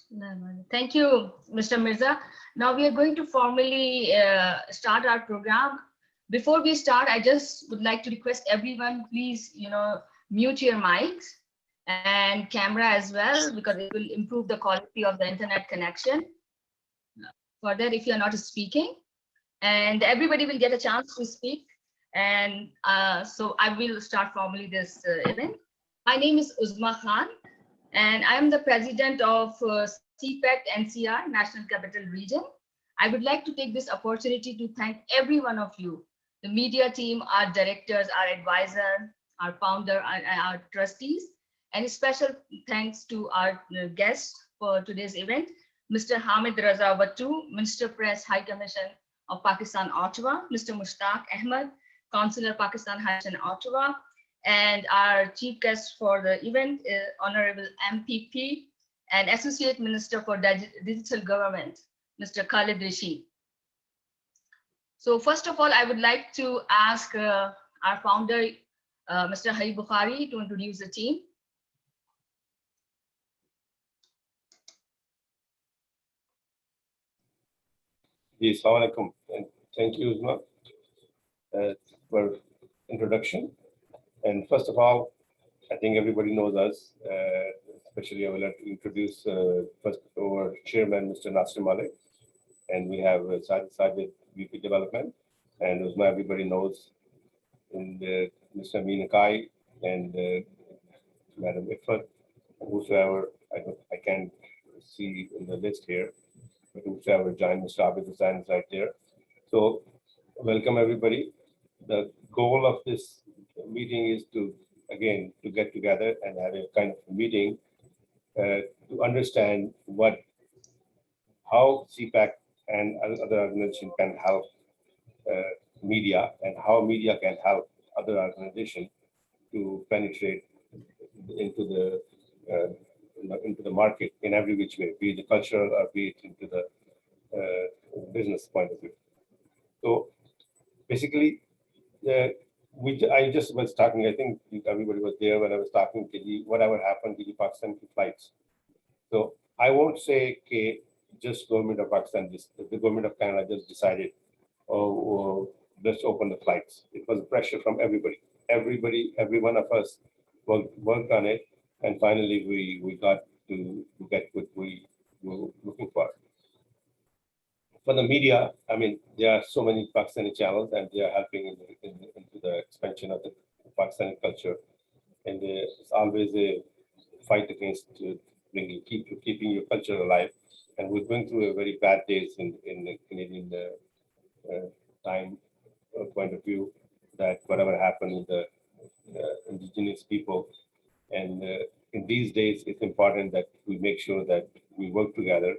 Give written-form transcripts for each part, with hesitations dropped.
No, no. Thank you, Mr. Mirza. Now we are going to formally start our program. Before we start, I just would like to request everyone, please, mute your mics and camera as well, because it will improve the quality of the internet connection. Further, if you are not speaking, and everybody will get a chance to speak. And so I will start formally this event. My name is Uzma Khan, and I am the president of CPAC NCR, National Capital Region. I would like to take this opportunity to thank every one of you, the media team, our directors, our advisor, our founder, and our trustees, and a special thanks to our guests for today's event, Mr. Hamid Raza Wattu, Minister Press High Commission of Pakistan, Ottawa, Mr. Mushtaq Ahmed, Consular Pakistan High Commission, Ottawa, and our chief guest for the event is Honorable MPP and Associate Minister for Digital Government, Mr. Khalid Rashid. So first of all, I would like to ask our founder, Mr. Hari Bukhari, to introduce the team. Yes, Assalamualaikum, and thank you, Uzma, for introduction. And first of all, I think everybody knows us, especially I would like to introduce first our chairman, Mr. Nasir Malik, and we have Sajid VP Development, and Uzma everybody knows, and Mr. Amin Akai and Madam Ifat, whosoever I can't see in the list here, but whosoever joined, Mr. Abid Hussain is right there. So welcome everybody. The goal of this meeting is to, again, to get together and have a kind of a meeting to understand how CPAC and other organizations can help media, and how media can help other organizations to penetrate into the market in every which way, be it the cultural or be it into the business point of view. So basically, I just was talking, I think everybody was there when I was talking to you, whatever happened to the Pakistan flights. So I won't say just government of Pakistan, the government of Canada just decided, oh, let's open the flights. It was pressure from everybody. Every one of us worked on it, and finally we got to get what we were looking for. For the media, I mean, there are so many Pakistani channels, and they are helping into the expansion of the Pakistani culture. And it's always a fight against keeping your culture alive. And we're going through a very bad days in the Canadian time point of view, that whatever happened with the indigenous people. And in these days, it's important that we make sure that we work together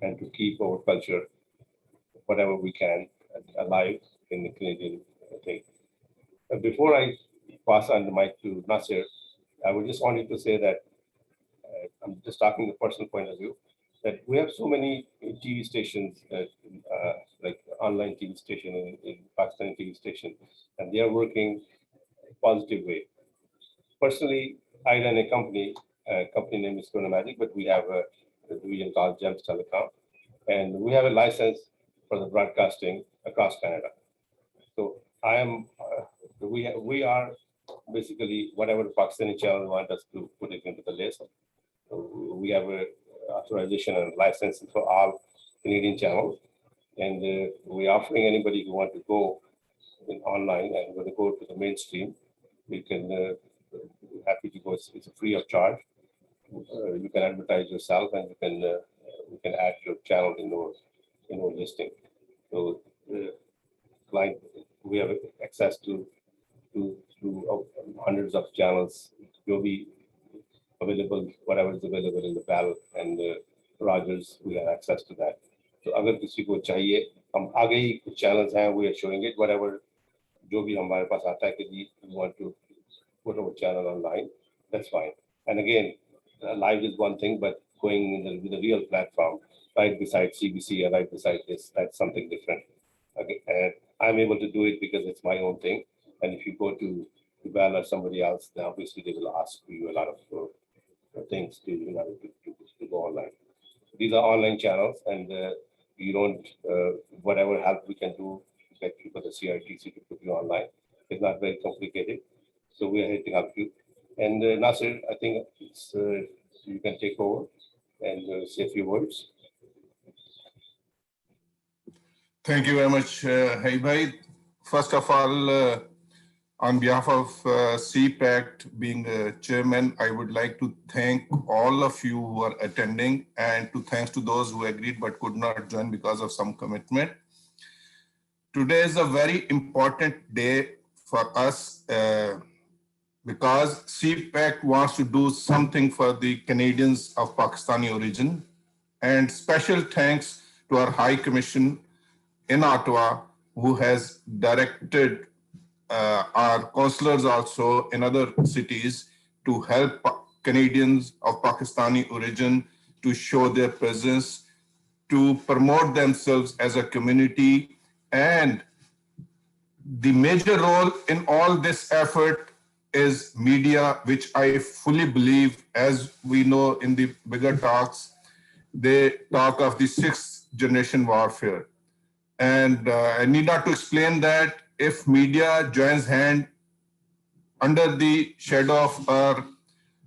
and to keep our culture, whatever we can, alive in the Canadian thing. Before I pass on the mic to Nasir, I would just wanted to say that I'm just talking the personal point of view, that we have so many TV stations, like online TV station in Pakistani TV station, and they are working positive way. Personally, I run a company name is Corona Magic, but we have a division called Gems Telecom, and we have a license for the broadcasting across Canada. So I am, we are basically whatever the Pakistani channel want us to put it into the list. So we have a authorization and license for all Canadian channels, and we're offering anybody who want to go online and want to go to the mainstream, we can. Happy to go. It's free of charge. You can advertise yourself, and you can add your channel in our listing. So client, we have access to hundreds of channels. Will be available, whatever is available in the Bell and Rogers. We have access to that. So अगर किसी को चाहिए, हम आगे ही कुछ channels हैं, we are showing it. Whatever जो भी हमारे पास आता है कि we want to put our channel online, that's fine. And again, live is one thing, but going in the real platform, right beside CBC or right beside this, that's something different. Okay, and I'm able to do it because it's my own thing. And if you go to Bell or somebody else, then obviously they will ask you a lot of things to go online. these are online channels, and you don't, whatever help we can do, like for the CRTC to put you online, it's not very complicated. So we are here to help you. And Nasir, I think it's, you can take over and say a few words. Thank you very much, Haibhai. First of all, on behalf of CPACT being the chairman, I would like to thank all of you who are attending, and to thanks to those who agreed but could not join because of some commitment. Today is a very important day for us because CPACT wants to do something for the Canadians of Pakistani origin. And special thanks to our High Commission in Ottawa, who has directed our consulars also in other cities to help Canadians of Pakistani origin to show their presence, to promote themselves as a community. And the major role in all this effort is media, which I fully believe, as we know in the bigger talks, they talk of the 6th generation warfare. And I need not to explain that if media joins hand under the shadow of our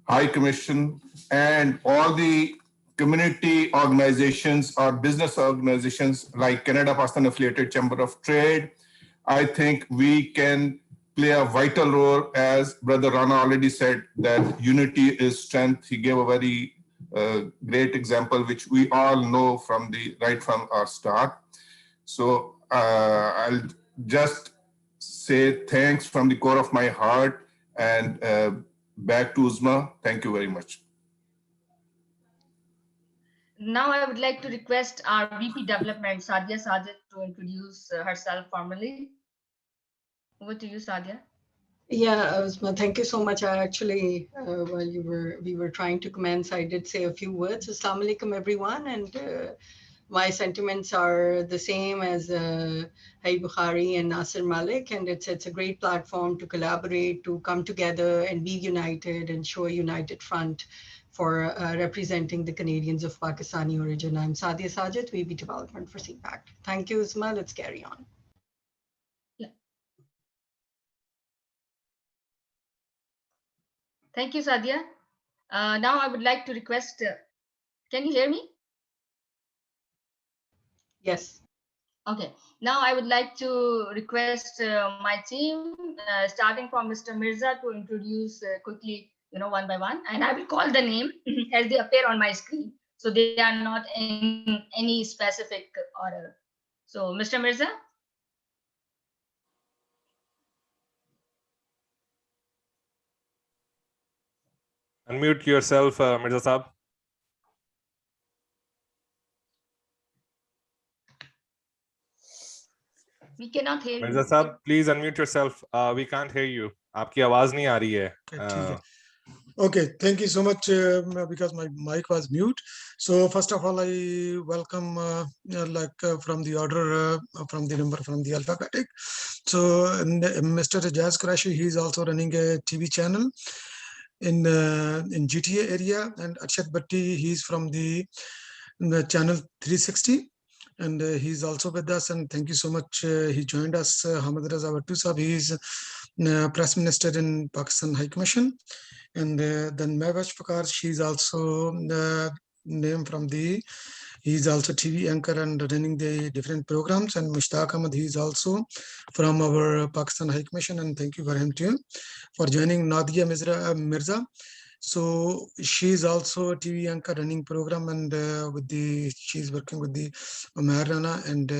High Commission and all the community organizations or business organizations like Canada Pakistan Affiliated Chamber of Trade, I think we can play a vital role. As Brother Rana already said, that unity is strength. He gave a very great example, which we all know from right from our start. So I'll just say thanks from the core of my heart, and back to Uzma. Thank you very much. Now I would like to request our VP Development, Sadia Sajid, to introduce herself formally. Over to you, Sadia. Yeah, Uzma, thank you so much. I actually, while we were trying to commence, I did say a few words. Assalamu alaikum, everyone, and my sentiments are the same as Hai Bukhari and Nasir Malik, and it's a great platform to collaborate, to come together and be united and show a united front for representing the Canadians of Pakistani origin. I'm Sadia Sajid, VP Development for CPACT. Thank you, Uzma. Let's carry on. Thank you, Sadia. Now I would like to request, can you hear me? Yes. Okay. Now I would like to request my team, starting from Mr. Mirza, to introduce quickly, one by one, and I will call the name as they appear on my screen. So they are not in any specific order. So Mr. Mirza. Unmute yourself, Mirza Saab. We cannot hear you. Mirza Saab, please unmute yourself. We can't hear you. Aapki awaaz nahi aa rahi hai. Okay, thank you so much, because my mic was mute. So first of all, I welcome from the order, from the number, from the alphabetic. So Mr. Ijaz Qureshi, he's also running a TV channel in GTA area, and Arshad Bhatti, he's from the channel 360. And he's also with us, and thank you so much. He joined us. Hamad Raza Bhattu Sahab, he is Press Minister in Pakistan High Commission. And then Mehwash Fakar, she's also name from he's also TV anchor and running the different programs. And Mushtaq Ahmad, he's also from our Pakistan High Commission, and thank you for him too for joining. Nadia Mirza. So she's also a TV anchor running program, and she's working with the Umair Rana and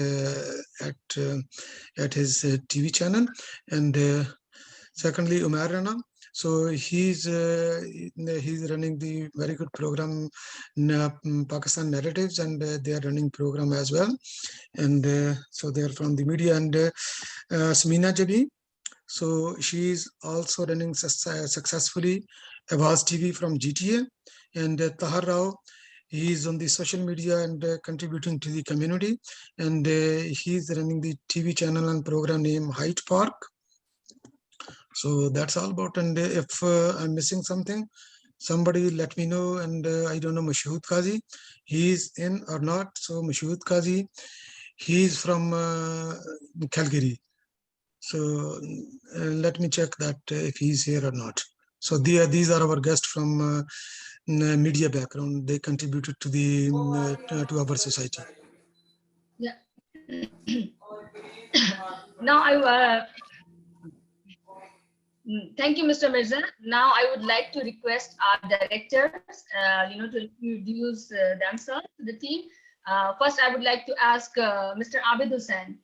at his TV channel. And secondly, Umair Rana. So he's running the very good program, Pakistan Narratives, and they are running program as well. And so they are from the media. And Samina Jabi, so she's also running successfully Awaz TV from GTA. And Tahar Rao, he's on the social media and contributing to the community. And he's running the TV channel and program named Hyde Park. So that's all about. And if I'm missing something, somebody let me know. And I don't know Mashood Qazi, he's in or not. So Mashood Qazi, he's from Calgary. So let me check that if he's here or not. So these are our guests from media background. They contributed to the to our society. Yeah. Now thank you, Mr. Mirza. Now I would like to request our directors, to introduce themselves to the team. First, I would like to ask Mr. Abid Hussain.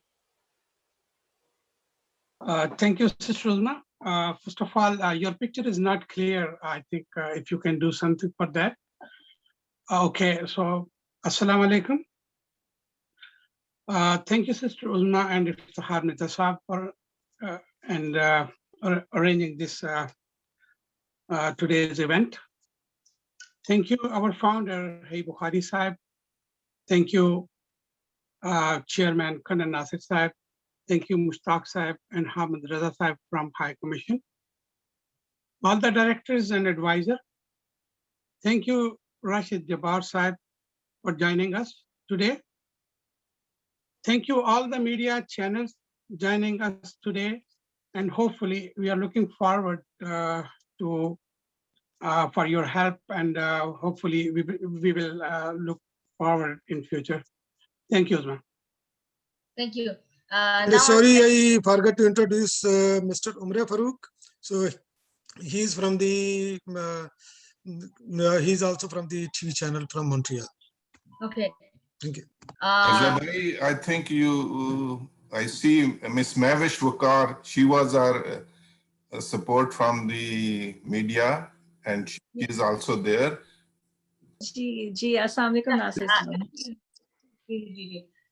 Thank you, Sister Uzma. First of all, your picture is not clear. I think if you can do something for that. Okay, so Assalamu alaikum. Thank you, Sister Uzma and Iftihar Mirza Saab for arranging this today's event. Thank you, our founder, Hey Bukhari Saab. Thank you, Chairman Kanan Nasir Saab. Thank you, Mushtaq Saab and Hamid Raza Saab from High Commission. All the directors and advisors. Thank you, Rashid Jabbar Saab, for joining us today. Thank you, all the media channels joining us today. And hopefully, we are looking forward for your help, and hopefully we will look forward in future. Thank you, Uzma. Thank you. Sorry, I forgot to introduce Mr. Umre Farooq. So he's from the he's also from the TV channel from Montreal. Okay. Thank you. I think I see Miss Mavish Wakar. She was our support from the media, and she is also there. Assalamu alaikum.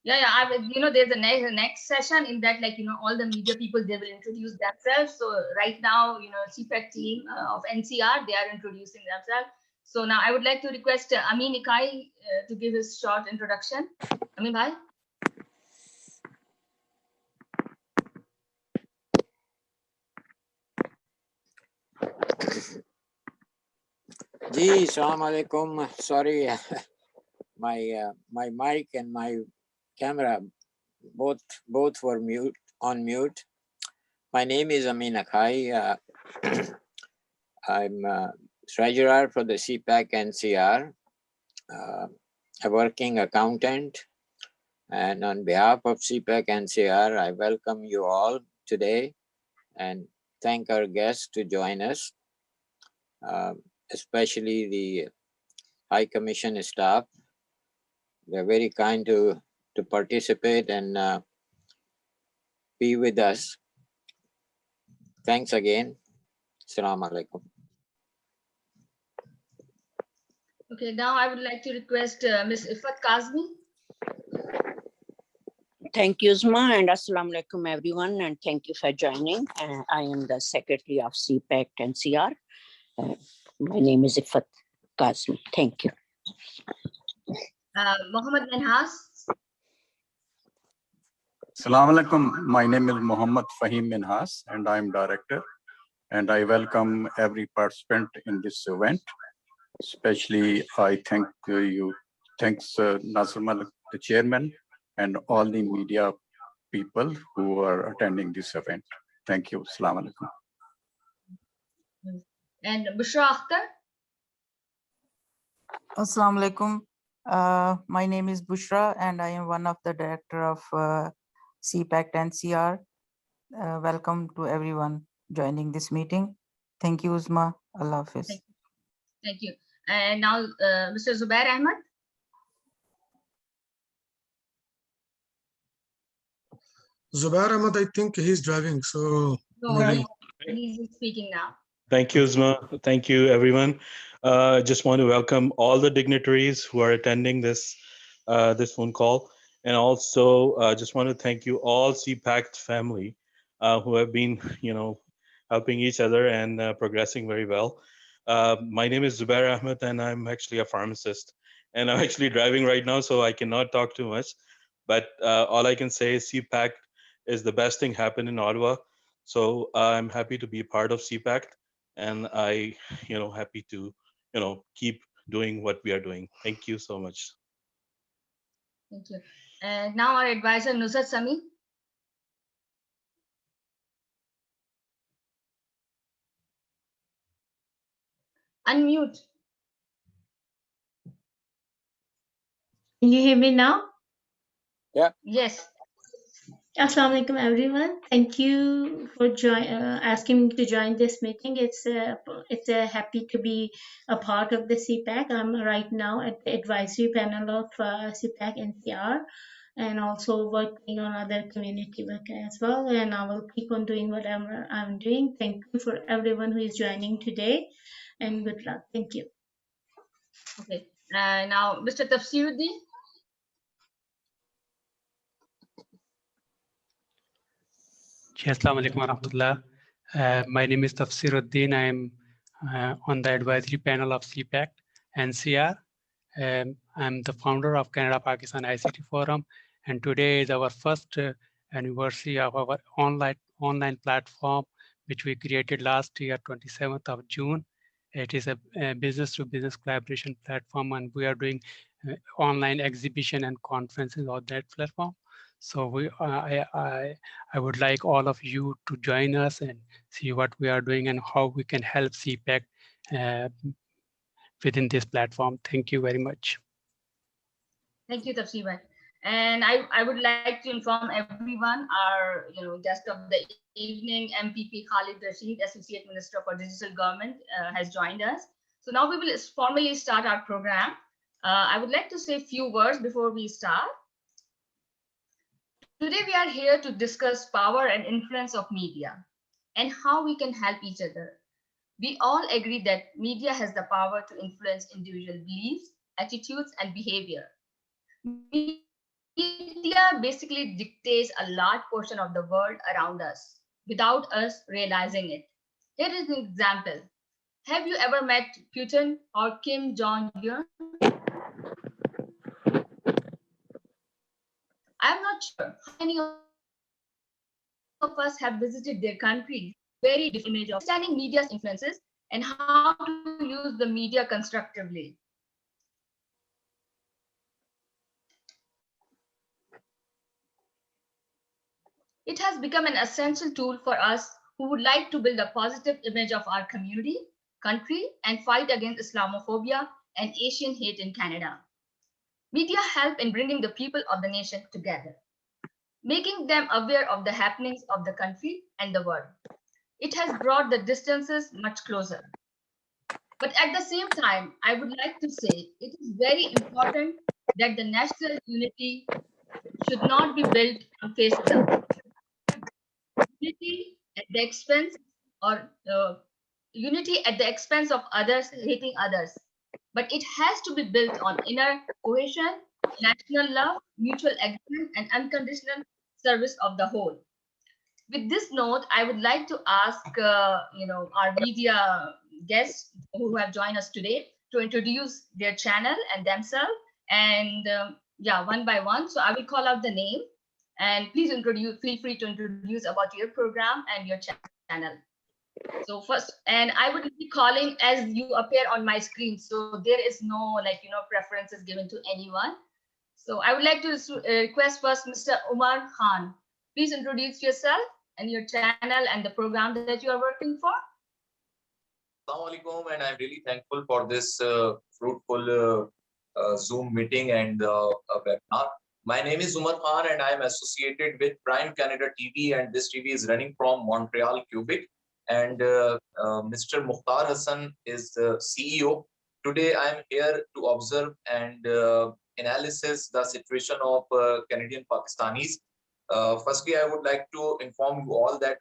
Yeah. There's a next session in that, all the media people, they will introduce themselves. So right now, CPAC team of NCR, they are introducing themselves. So now I would like to request Amin Ikai to give his short introduction. Amin bhai. Ji, Assalamu alaikum. Sorry, my mic and my camera both were on mute. My name is Amin Ikai. I'm treasurer for the CPAC NCR, a working accountant. And on behalf of CPAC NCR, I welcome you all today and thank our guests to join us, especially the High Commission staff. They're very kind to participate and be with us. Thanks again. Assalamu alaikum. Okay, now I would like to request Ms. Ifat Kazmi. Thank you, Uzma, and Assalamu alaikum, everyone, and thank you for joining. I am the secretary of CPAC NCR. My name is Ifat Kazmi. Thank you. Mohammed Minhas. Assalamu alaikum. My name is Muhammad Fahim Minhas, and I'm director. And I welcome every participant in this event. Especially, I thank you. Thanks, Nasir Malik, the chairman, and all the media people who are attending this event. Thank you. Assalamu alaikum. And Bushra Akhtar. Assalamu alaikum. My name is Bushra, and I am one of the director of CPAC NCR. Welcome to everyone joining this meeting. Thank you, Uzma. Allah Hafiz. Thank you. And now, Mr. Zubair Ahmed. Zubair Ahmed, I think he's driving, so no, he's speaking now. Thank you, Uzma. Thank you, everyone. Just want to welcome all the dignitaries who are attending this this phone call, and also just want to thank you all CPAC family who have been, helping each other and progressing very well. My name is Zubair Ahmed, and I'm actually a pharmacist, and I'm actually driving right now, so I cannot talk too much. But all I can say is CPAC is the best thing happened in Ottawa. So I'm happy to be part of CPAC, and I, happy to, keep doing what we are doing. Thank you so much. Thank you. And now our advisor, Nusrat Sami. Unmute. Can you hear me now? Yeah. Yes. Assalamu alaikum, everyone. Thank you for asking me to join this meeting. It's a happy to be a part of the CPAC. I'm right now at the advisory panel of CPAC NCR, and also working on other community work as well. And I will keep on doing whatever I'm doing. Thank you for everyone who is joining today, and good luck. Thank you. Okay. Now, Mr. Tafsiruddin. Assalamu alaikum warahmatullah. My name is Tafsiruddin. I am on the advisory panel of CPAC NCR. I'm the founder of Canada-Pakistan ICT Forum, and today is our first anniversary of our online platform, which we created last year, 27th of June. It is a business-to-business collaboration platform, and we are doing online exhibition and conferences on that platform. So I would like all of you to join us and see what we are doing and how we can help CPAC within this platform. Thank you very much. Thank you, Tafsir. And I would like to inform everyone, our guest of the evening, MPP Khalid Rashid, Associate Minister for Digital Government, has joined us. So now we will formally start our program. I would like to say a few words before we start. Today we are here to discuss power and influence of media and how we can help each other. We all agree that media has the power to influence individual beliefs, attitudes, and behavior. Media basically dictates a large portion of the world around us without us realizing it. Here is an example. Have you ever met Putin or Kim Jong-un? I'm not sure how many of us have visited their country. Very different image of understanding media's influences and how to use the media constructively. It has become an essential tool for us who would like to build a positive image of our community, country, and fight against Islamophobia and Asian hate in Canada. Media help in bringing the people of the nation together, making them aware of the happenings of the country and the world. It has brought the distances much closer. But at the same time, I would like to say it is very important that the national unity should not be built on facism. Unity at the expense unity at the expense of others hating others. But it has to be built on inner cohesion, national love, mutual agreement, and unconditional service of the whole. With this note, I would like to ask our media guests who have joined us today to introduce their channel and themselves, and one by one. So I will call out the name, and please feel free to introduce about your program and your channel. So first, and I would be calling as you appear on my screen. So there is no preferences given to anyone. So I would like to request first Mr. Umar Khan. Please introduce yourself and your channel and the program that you are working for. Assalamu alaikum, and I'm really thankful for this fruitful Zoom meeting and webinar. My name is Umar Khan, and I'm associated with Prime Canada TV, and this TV is running from Montreal, Quebec. And Mr. Mukhtar Hassan is the CEO. Today, I'm here to observe and analysis the situation of Canadian Pakistanis. Firstly, I would like to inform you all that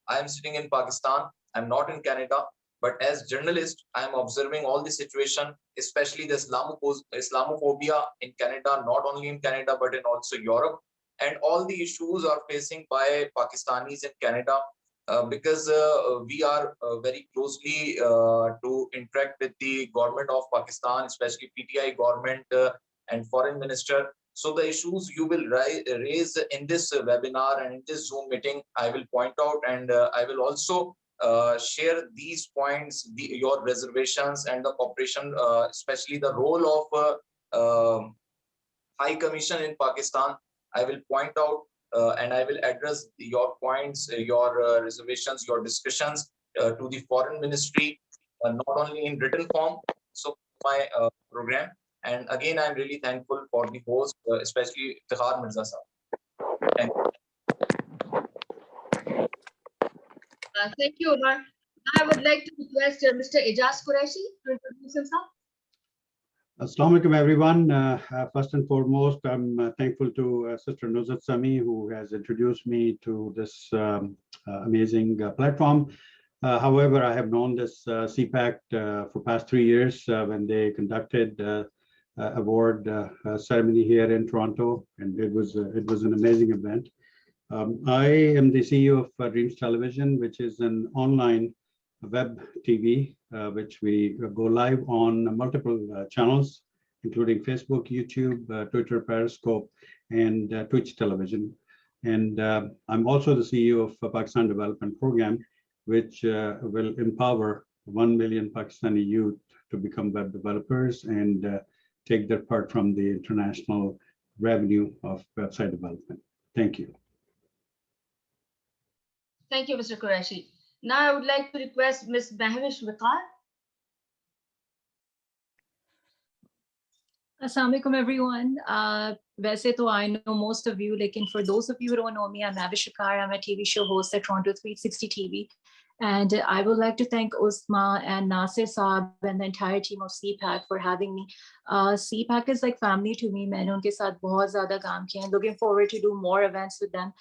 I am sitting in Pakistan. I'm not in Canada, but as journalist, I'm observing all the situation, especially the Islamophobia in Canada, not only in Canada, but in also Europe. And all the issues are facing by Pakistanis in Canada. Because we are very closely to interact with the government of Pakistan, especially PTI government and foreign minister. So the issues you will raise in this webinar and in this Zoom meeting, I will point out, and I will also share these points, your reservations and the cooperation, especially the role of High Commission in Pakistan. I will point out and I will address your points, your reservations, your discussions to the Foreign Ministry, not only in written form, so my program. And again, I'm really thankful for the host, especially Iftikhar Mirza Sahab. Thank you. Thank you, Omar. I would like to request Mr. Ijaz Qureshi to introduce himself. Assalamu alaikum, everyone. First and foremost, I'm thankful to Sister Nusrat Sami, who has introduced me to this amazing platform. However, I have known this CPAC for past 3 years when they conducted award ceremony here in Toronto, and it was an amazing event. I am the CEO of Dreams Television, which is an online web TV, which we go live on multiple channels, including Facebook, YouTube, Twitter, Periscope, and Twitch television. And I'm also the CEO of Pakistan Development Program, which will empower 1 million Pakistani youth to become web developers and take their part from the international revenue of website development. Thank you. Thank you, Mr. Qureshi. Now I would like to request Ms. Mahwish Viqar. Assalamu alaikum, everyone. वैसे तो I know most of you, लेकिन for those of you who don't know me, I'm Mahwish Viqar. I'm a TV show host at Toronto 360 TV. And I would like to thank Usma and Nasir Saab and the entire team of CPAC for having me. CPAC is like family to me. मैंने उनके साथ बहुत ज़्यादा काम किया. Looking forward to do more events with them.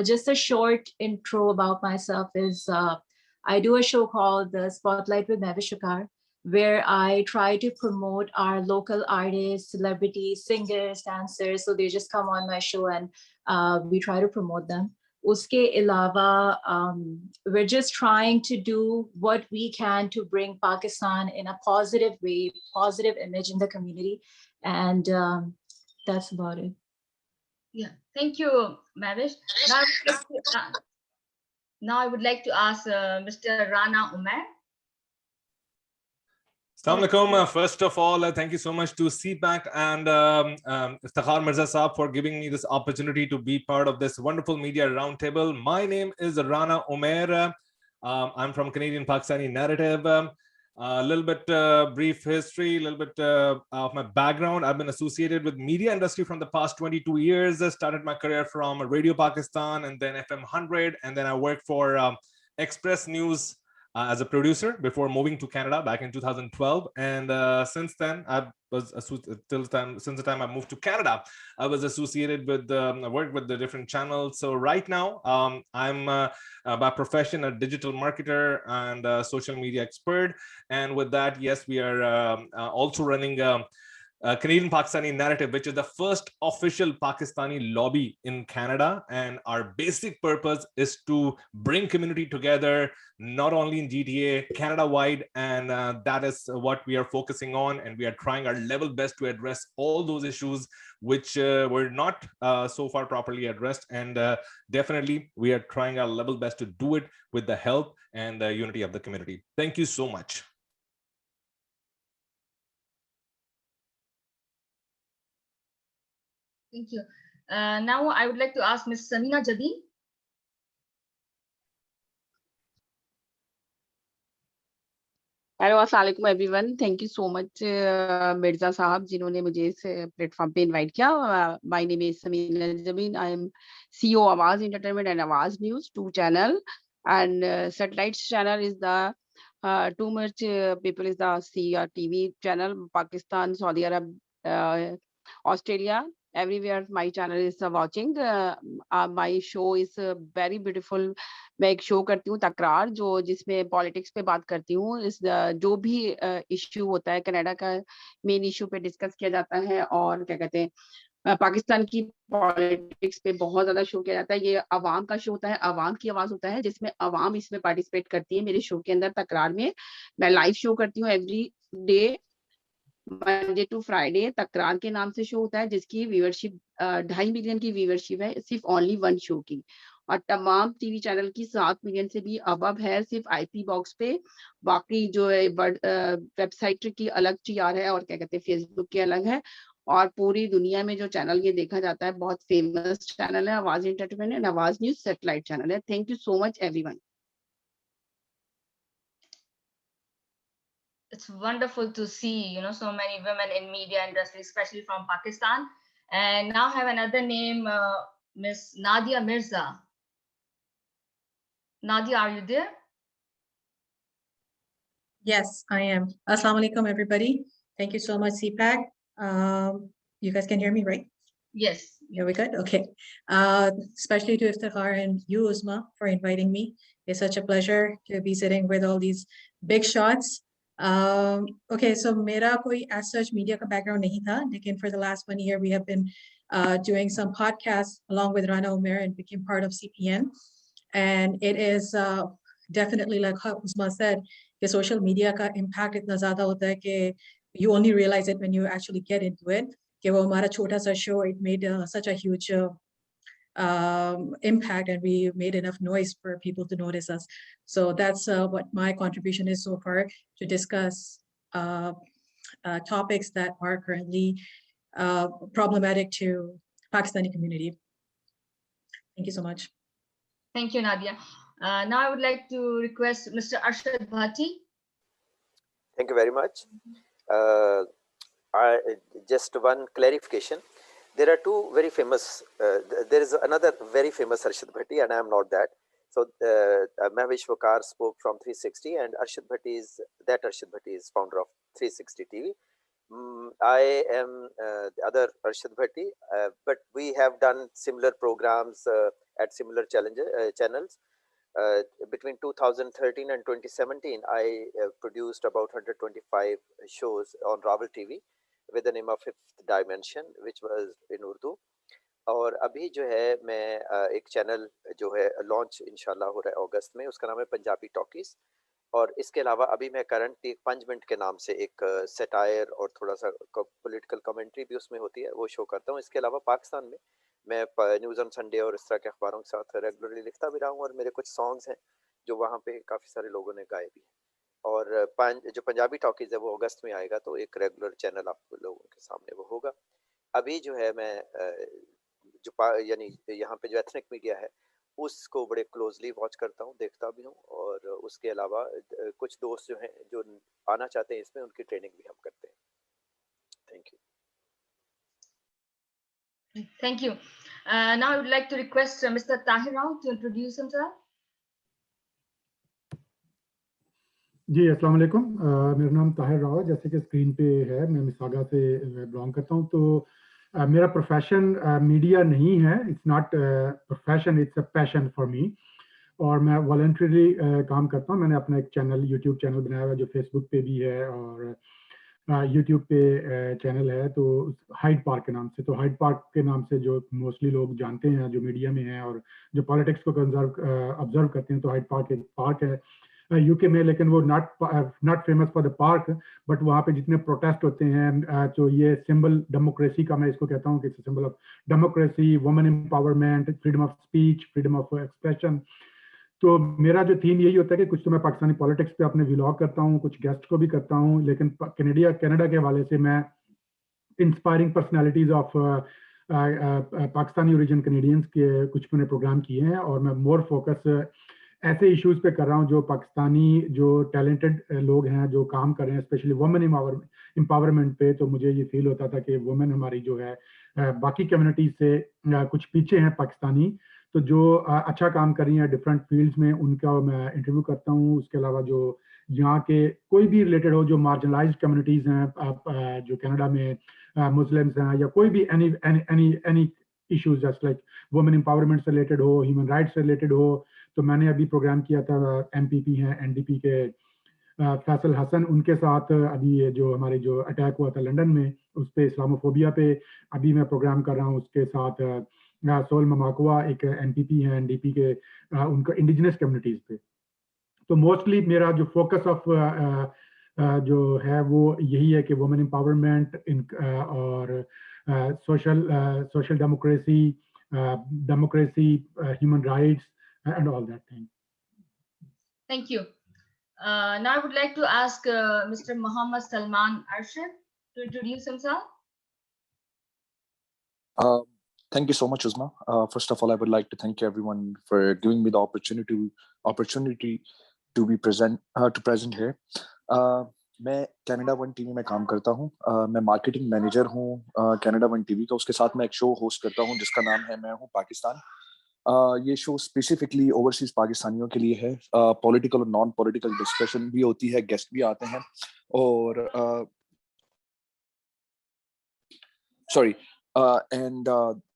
Just a short intro about myself is I do a show called The Spotlight with Mahwish Viqar, where I try to promote our local artists, celebrities, singers, dancers. So they just come on my show and we try to promote them. Uske ilawa, we're just trying to do what we can to bring Pakistan in a positive way, positive image in the community. And that's about it. Yeah, thank you, Mahwish. Now I would like to ask Mr. Rana Umair. Assalamu alaikum. First of all, thank you so much to CPAC and Iftikhar Mirza Saab for giving me this opportunity to be part of this wonderful media roundtable. My name is Rana Umair. I'm from Canadian Pakistani Narrative. A little bit brief history, a little bit of my background. I've been associated with media industry from the past 22 years. I started my career from Radio Pakistan and then FM 100, and then I worked for Express News as a producer before moving to Canada back in 2012. And since then, since the time I moved to Canada, I was associated with, I worked with the different channels. So right now, I'm by profession a digital marketer and social media expert. And with that, yes, we are also running Canadian Pakistani Narrative, which is the first official Pakistani lobby in Canada. And our basic purpose is to bring community together, not only in GTA, Canada-wide, and that is what we are focusing on. And we are trying our level best to address all those issues which were not so far properly addressed. And definitely, we are trying our level best to do it with the help and the unity of the community. Thank you so much. Thank you. Now I would like to ask Ms. Samina Jadeen. Hello, assalamualaikum everyone. Thank you so much, Mirza Sahab, जिन्होंने मुझे इस platform पे invite किया. My name is Samina Jadeen. I am CEO Awaz Entertainment and Awaz News, 2 channel, and Satellites channel is the too much people is the CR TV channel, Pakistan, Saudi Arab, Australia. Everywhere my channel is watching. My show is very beautiful. मैं एक show करती हूँ तकरार, जो जिसमें politics पे बात करती हूँ. इस जो भी इश्यू होता है कनाडा का मेन इश्यू पे डिस्कस किया जाता है, और क्या कहते हैं पाकिस्तान की पॉलिटिक्स पे बहुत ज्यादा शो किया जाता है. ये अवाम का शो होता है, अवाम की आवाज होता है, जिसमें अवाम इसमें पार्टिसिपेट करती है. मेरे शो के अंदर तकरार में मैं लाइव शो करती हूँ every day, Monday to Friday. Takrar के नाम से शो होता है, जिसकी व्यूअरशिप 2.5 मिलियन की व्यूअरशिप है सिर्फ ओनली 1 शो की. اور تمام ٹی وی چینل کی 7 ملین سے بھی ابو ہے صرف آئی پی باکس پہ. باقی جو ہے ویب سائٹ کی الگ ٹی آر ہے اور کیا کہتے ہیں فیس بک کی الگ ہے. اور پوری دنیا میں جو چینل یہ دیکھا جاتا ہے بہت فیمس چینل ہے آواز انٹرٹینمنٹ اینڈ آواز نیوز سیٹلائٹ چینل ہے. Thank you so much every one. It's wonderful to see, so many women in media industry, especially from Pakistan. And now I have another name, Miss Nadia Mirza. Nadia, are you there? Yes, I am. Assalamu alaikum, everybody. Thank you so much, CPAC. You guys can hear me, right? Yes. Are we good? Okay. Especially to Iftikhar and you, Uzma, for inviting me. It's such a pleasure to be sitting with all these big shots. Okay, so mera koi as such media ka background nahi tha, lekin for the last 1 year we have been doing some podcasts along with Rana Umair and became part of CPN. And it is definitely, like Uzma said, the social media ka impact itna zyada hota hai ki you only realize it when you actually get into it. Ki wo hamara chota sa show, it made such a huge impact, and we made enough noise for people to notice us. So that's what my contribution is so far, to discuss topics that are currently problematic to Pakistani community. Thank you so much. Thank you, Nadia. Now I would like to request Mr. Arshad Bhatti. Thank you very much. Just one clarification. There are two very famous, there is another very famous Arshad Bhatti, and I am not that. So Mehwish Wakar spoke from 360, and Arshad Bhatti is founder of 360 TV. I am the other Arshad Bhatti, but we have done similar programs at similar channels. Between 2013 and 2017, I produced about 125 shows on Rawal TV with the name of Fifth Dimension, which was in Urdu. اور ابھی جو ہے میں ایک channel جو ہے launch انشاءاللہ ہو رہا ہے اگست میں، اس کا نام ہے پنجابی ٹاکیز. اور اس کے علاوہ ابھی میں کرنٹلی 5 منٹ کے نام سے ایک سیٹائر اور تھوڑا سا پولیٹیکل کمنٹری بھی اس میں ہوتی ہے، وہ شو کرتا ہوں. اس کے علاوہ پاکستان میں نیوز آن سنڈے اور اس طرح کے اخباروں کے ساتھ ریگولرلی لکھتا بھی رہا ہوں، اور میرے کچھ سانگز ہیں جو وہاں پہ کافی سارے لوگوں نے گائے بھی ہیں. اور جو پنجابی ٹاکیز ہے وہ اگست میں آئے گا، تو ایک ریگولر چینل آپ لوگوں کے سامنے وہ ہوگا. ابھی جو ہے میں جو یعنی یہاں پہ جو ایتھنک میڈیا ہے اس کو بڑے کلوزلی واچ کرتا ہوں، دیکھتا بھی ہوں. اور اس کے علاوہ کچھ دوست جو ہیں جو آنا چاہتے ہیں اس میں، ان کی ٹریننگ بھی ہم کرتے ہیں. Thank you. Thank you. Now I would like to request Mr. Tahir Rao to introduce himself. جی السلام علیکم. میرا نام طاہر راؤ ہے، جیسے کہ اسکرین پہ ہے. میں مساگا سے بلانگ کرتا ہوں. تو میرا پروفیشن میڈیا نہیں ہے. It's not profession, it's a passion for me. اور میں والنٹریلی کام کرتا ہوں. میں نے اپنا ایک چینل، یوٹیوب چینل بنایا ہوا ہے جو فیس بک پہ بھی ہے اور یوٹیوب پہ چینل ہے، تو ہائیڈ پارک کے نام سے. تو ہائیڈ پارک کے نام سے جو موسٹلی لوگ جانتے ہیں جو میڈیا میں ہیں اور جو پالیٹکس کو آبزرو کرتے ہیں، تو ہائیڈ پارک ایک پارک ہے یو کے میں، لیکن وہ not famous for the park, but وہاں پہ جتنے پروٹیسٹ ہوتے ہیں تو یہ سمبل ڈیموکریسی کا میں اس کو کہتا ہوں کہ it's symbol of democracy, women empowerment, freedom of speech, freedom of expression. تو میرا جو تھیم یہی ہوتا ہے کہ کچھ تو میں پاکستانی پالیٹکس پہ اپنے ولاگ کرتا ہوں، کچھ گیسٹ کو بھی کرتا ہوں، لیکن کینیڈا کے حوالے سے میں inspiring personalities of Pakistani origin Canadians کے کچھ میں نے پروگرام کیے ہیں. اور میں مور فوکس ایسے ایشوز پہ کر رہا ہوں جو پاکستانی جو ٹیلنٹڈ لوگ ہیں جو کام کر رہے ہیں، اسپیشلی وومن امپاورمنٹ پہ. تو مجھے یہ فیل ہوتا تھا کہ وومن ہماری جو ہے باقی کمیونٹیز سے کچھ پیچھے ہیں پاکستانی، تو جو اچھا کام کر رہی ہیں ڈفرینٹ فیلڈز میں، ان کا میں انٹرویو کرتا ہوں. اس کے علاوہ جو یہاں کے کوئی بھی ریلیٹڈ ہو، جو مارجنلائزڈ کمیونٹیز ہیں جو کینیڈا میں، مسلمس ہیں یا کوئی بھی any issues just like women empowerment سے ریلیٹڈ ہو، ہیومن رائٹس سے ریلیٹڈ ہو. تو میں نے ابھی پروگرام کیا تھا MPP ہیں NDP کے فیصل حسن، ان کے ساتھ. ابھی جو ہمارے جو اٹیک ہوا تھا لنڈن میں، اس پہ اسلاموفوبیا پہ ابھی میں پروگرام کر رہا ہوں. اس کے ساتھ سول مماکوا ایک MPP ہیں NDP کے، ان کا انڈیجنس کمیونٹیز پہ. تو موسٹلی میرا جو فوکس آف جو ہے وہ یہی ہے کہ وومن امپاورمنٹ اور social democracy, democracy, human rights, and all that thing. Thank you. Now I would like to ask Mr. Muhammad Salman Arshad to introduce himself. Thank you so much, Uzma. First of all, I would like to thank everyone for giving me the opportunity to be present here. मैं Canada One TV में काम करता हूँ. मैं marketing manager हूँ Canada One TV का. उसके साथ मैं एक शो होस्ट करता हूँ जिसका नाम है मैं हूँ पाकिस्तान. ये शो स्पेसिफिकली ओवरसीज पाकिस्तानियों के लिए है. पॉलिटिकल और नॉन पॉलिटिकल डिस्कशन भी होती है, गेस्ट भी आते हैं और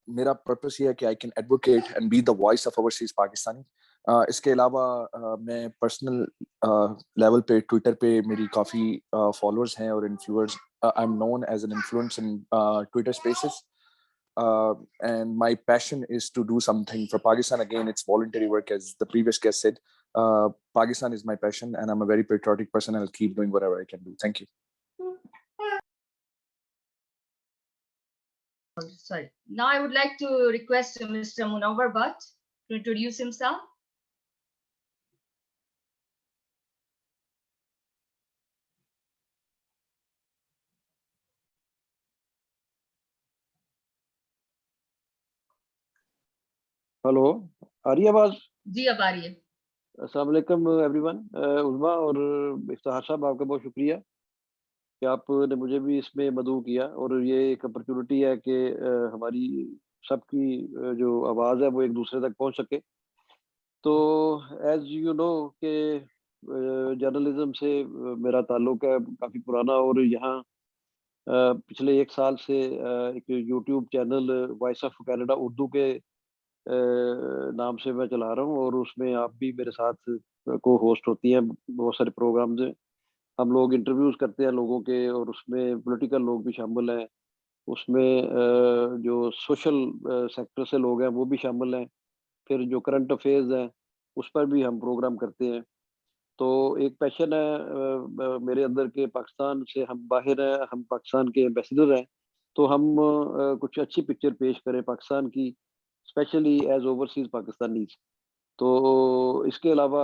मेरा पर्पस ये है कि I can advocate and be the voice of overseas Pakistani. इसके अलावा मैं पर्सनल लेवल पे ट्विटर पे मेरी काफ़ी फॉलोअर्स हैं और influencers. I am known as an influence in Twitter spaces. And my passion is to do something for Pakistan. Again, it's voluntary work, as the previous guest said. Pakistan is my passion, and I'm a very patriotic person. I'll keep doing whatever I can do. Thank you. Sorry. Now I would like to request Mr. Munawar Butt to introduce himself. Hello, आ रही है आवाज? जी अब आ रही है. अस्सलाम वालेकुम everyone. उज़मा और इफ्तिखार साहब, आपका बहुत शुक्रिया कि आपने मुझे भी इसमें मदऊ किया और ये एक अपॉर्चुनिटी है कि हमारी सबकी जो आवाज़ है वो एक दूसरे तक पहुंच सके. तो एज यू नो कि जर्नलिज्म से मेरा ताल्लुक है काफ़ी पुराना और यहाँ पिछले 1 साल से एक YouTube channel voice of Canada Urdu के नाम से मैं चला रहा हूँ और उसमें आप भी मेरे साथ को होस्ट होती हैं. बहुत सारे प्रोग्राम्स हैं, हम लोग इंटरव्यूज करते हैं लोगों के और उसमें पॉलिटिकल लोग भी शामिल हैं, उसमें जो सोशल सेक्टर से लोग हैं वो भी शामिल हैं, फिर जो करंट अफेयर्स हैं उस पर भी हम प्रोग्राम करते हैं. तो एक पैशन है मेरे अंदर के पाकिस्तान से हम बाहर हैं, हम पाकिस्तान के एम्बेसडर हैं, तो हम कुछ अच्छी पिक्चर पेश करें पाकिस्तान की, स्पेशली एज ओवरसीज पाकिस्तानीज. तो इसके अलावा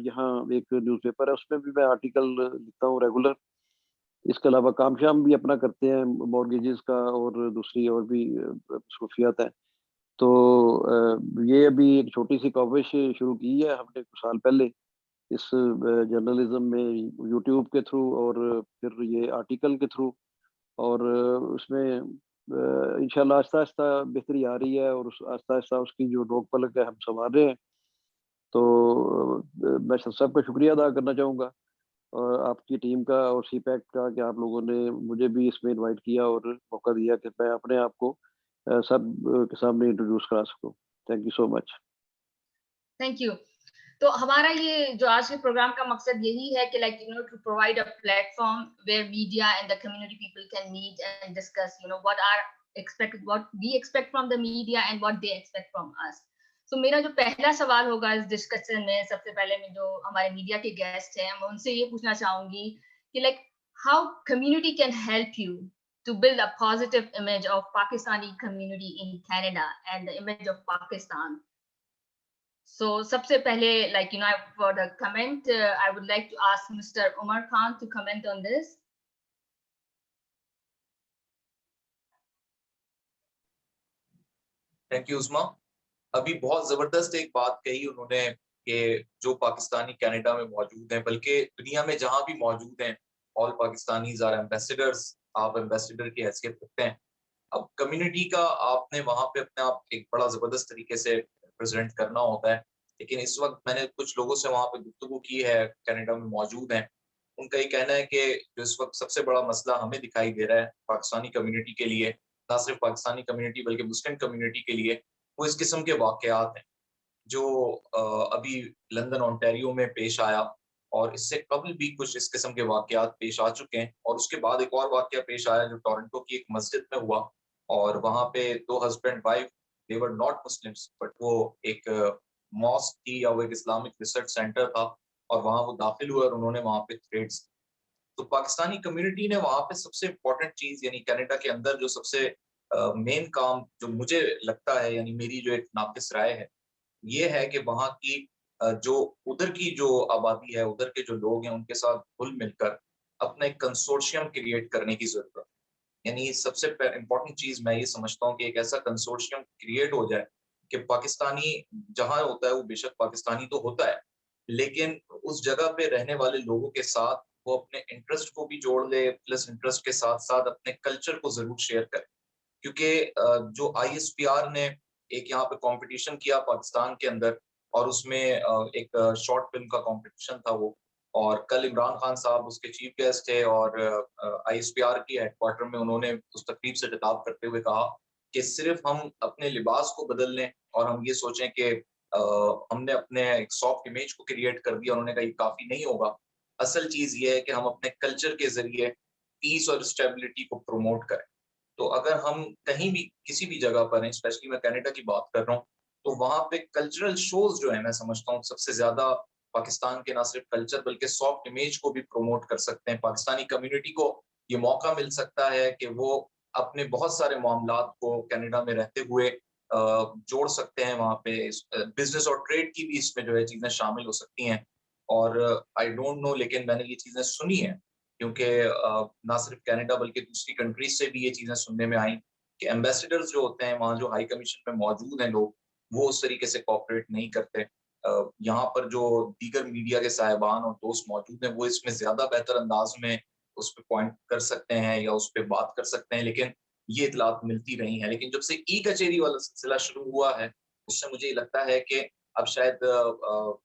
यहाँ एक न्यूज़पेपर है, उसमें भी मैं आर्टिकल लिखता हूँ रेगुलर. इसके अलावा काम शाम भी अपना करते हैं, मॉर्गेजेस का और दूसरी और भी मसरूफियात हैं. तो ये अभी एक छोटी सी कवरेज शुरू की है हमने कुछ साल पहले इस जर्नलिज्म में, यूट्यूब के थ्रू और फिर ये आर्टिकल के थ्रू, और उसमें इंशाल्लाह आहिस्ता आहिस्ता बेहतरी आ रही है और आहिस्ता आहिस्ता उसकी जो रोक पलक है हम संभाल रहे हैं. तो मैं सबका शुक्रिया अदा करना चाहूँगा और आपकी टीम का और सीपैक का कि आप लोगों ने मुझे भी इसमें इनवाइट किया और मौका दिया कि मैं अपने आप को सब के सामने इंट्रोड्यूस करा सकूँ. Thank you so much. Thank you. तो हमारा ये जो आज के प्रोग्राम का मकसद यही है कि to provide a platform where media and the community people can meet and discuss what we expect from the media and what they expect from us. So मेरा जो पहला सवाल होगा इस डिस्कशन में, सबसे पहले मैं जो हमारे मीडिया के गेस्ट हैं मैं उनसे ये पूछना चाहूंगी कि how community can help you to build a positive image of Pakistani community in Canada and the image of Pakistan. So सबसे पहले for the comment I would like to ask Mr. Umar Khan to comment on this. Thank you Uzma. अभी बहुत जबरदस्त एक बात कही उन्होंने कि जो पाकिस्तानी कनाडा में मौजूद हैं, बल्कि दुनिया में जहां भी मौजूद हैं, ऑल पाकिस्तानीज आर एम्बेसडर्स. आप एम्बेसडर की हैसियत रखते हैं. अब कम्युनिटी का आपने वहां पे अपने आप एक बड़ा जबरदस्त तरीके से रिप्रेजेंट करना होता है. लेकिन इस वक्त मैंने कुछ लोगों से वहां पे गुफ्तगू की है, कनाडा में मौजूद हैं, उनका ये कहना है कि जो इस वक्त सबसे बड़ा मसला हमें दिखाई दे रहा है पाकिस्तानी कम्युनिटी के लिए, ना सिर्फ पाकिस्तानी कम्युनिटी बल्कि मुस्लिम कम्युनिटी के लिए, वो इस किस्म के वाकयात हैं जो अभी लंदन ओंटारियो में पेश आया और इससे कबल भी कुछ इस किस्म के वाकयात पेश आ चुके हैं. और उसके बाद एक और वाकया पेश आया जो टोरंटो की एक मस्जिद में हुआ और वहां पे 2 husband wife, they were not Muslims but वो एक मॉस्क थी या वो एक इस्लामिक रिसर्च सेंटर था और वहां वो दाखिल हुए और उन्होंने वहां पे थ्रेड्स. तो पाकिस्तानी कम्युनिटी ने वहां पे सबसे इम्पोर्टेंट चीज यानी कनाडा के अंदर जो सबसे مین کام جو مجھے لگتا ہے، یعنی میری جو ایک ناقص رائے ہے، یہ ہے کہ وہاں کی جو ادھر کی جو آبادی ہے، ادھر کے جو لوگ ہیں، ان کے ساتھ گھل مل کر اپنا ایک کنسورشیم کریٹ کرنے کی ضرورت ہے. یعنی سب سے امپورٹنٹ چیز میں یہ سمجھتا ہوں کہ ایک ایسا کنسورشیم کریٹ ہو جائے کہ پاکستانی جہاں ہوتا ہے وہ بے شک پاکستانی تو ہوتا ہے، لیکن اس جگہ پہ رہنے والے لوگوں کے ساتھ وہ اپنے انٹرسٹ کو بھی جوڑ لے، پلس انٹرسٹ کے ساتھ ساتھ اپنے کلچر کو ضرور شیئر کرے. کیونکہ جو ISPR نے ایک یہاں پہ کمپٹیشن کیا پاکستان کے اندر، اور اس میں ایک شارٹ فلم کا کمپٹیشن تھا وہ، اور کل عمران خان صاحب اس کے چیف گیسٹ تھے، اور ISPR کی ہیڈ کوارٹر میں انہوں نے اس تقریب سے خطاب کرتے ہوئے کہا کہ صرف ہم اپنے لباس کو بدل لیں اور ہم یہ سوچیں کہ ہم نے اپنے ایک سافٹ امیج کو کریٹ کر دیا، انہوں نے کہا یہ کافی نہیں ہوگا. اصل چیز یہ ہے کہ ہم اپنے کلچر کے ذریعے پیس اور اسٹیبلٹی کو پروموٹ کریں. تو اگر ہم کہیں بھی کسی بھی جگہ پر ہیں، اسپیشلی میں کینیڈا کی بات کر رہا ہوں، تو وہاں پہ کلچرل شوز جو ہیں، میں سمجھتا ہوں سب سے زیادہ پاکستان کے نہ صرف کلچر بلکہ سافٹ امیج کو بھی پروموٹ کر سکتے ہیں. پاکستانی کمیونٹی کو یہ موقع مل سکتا ہے کہ وہ اپنے بہت سارے معاملات کو کینیڈا میں رہتے ہوئے جوڑ سکتے ہیں. وہاں پہ بزنس اور ٹریڈ کی بھی اس میں جو ہے چیزیں شامل ہو سکتی ہیں. اور آئی ڈونٹ نو، لیکن میں نے یہ چیزیں سنی ہیں، کیونکہ نہ صرف کینیڈا بلکہ دوسری کنٹریز سے بھی یہ چیزیں سننے میں آئیں کہ ایمبیسیڈرز جو ہوتے ہیں وہاں، جو ہائی کمیشن میں موجود ہیں لوگ، وہ اس طریقے سے کوآپریٹ نہیں کرتے. یہاں پر جو دیگر میڈیا کے صاحبان اور دوست موجود ہیں وہ اس میں زیادہ بہتر انداز میں اس پہ پوائنٹ کر سکتے ہیں یا اس پہ بات کر سکتے ہیں، لیکن یہ اطلاعات ملتی رہی ہیں. لیکن جب سے ای کچہری والا سلسلہ شروع ہوا ہے، اس سے مجھے یہ لگتا ہے کہ اب شاید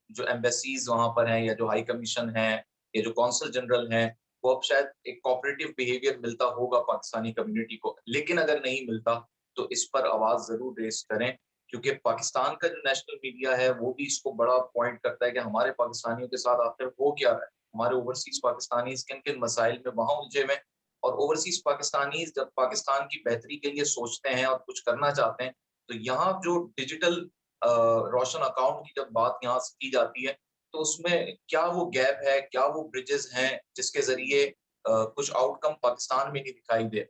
جو ایمبیسیز وہاں پر ہیں، یا جو ہائی کمیشن ہیں، یا جو کونسل جنرل ہیں، وہ اب شاید ایک کوآپریٹو بیہیویئر ملتا ہوگا پاکستانی کمیونٹی کو. لیکن اگر نہیں ملتا تو اس پر آواز ضرور ریز کریں، کیونکہ پاکستان کا جو نیشنل میڈیا ہے وہ بھی اس کو بڑا پوائنٹ کرتا ہے کہ ہمارے پاکستانیوں کے ساتھ آخر ہو کیا رہا ہے، ہمارے اوورسیز پاکستانیز کن کن مسائل میں وہاں الجھے ہوئے. اور اوورسیز پاکستانیز جب پاکستان کی بہتری کے لیے سوچتے ہیں اور کچھ کرنا چاہتے ہیں، تو یہاں جو ڈیجیٹل روشن اکاؤنٹ کی جب بات یہاں سے کی جاتی ہے، تو اس میں کیا وہ گیپ ہے، کیا وہ بریجز ہیں جس کے ذریعے کچھ آؤٹ کم پاکستان میں نہیں دکھائی دے.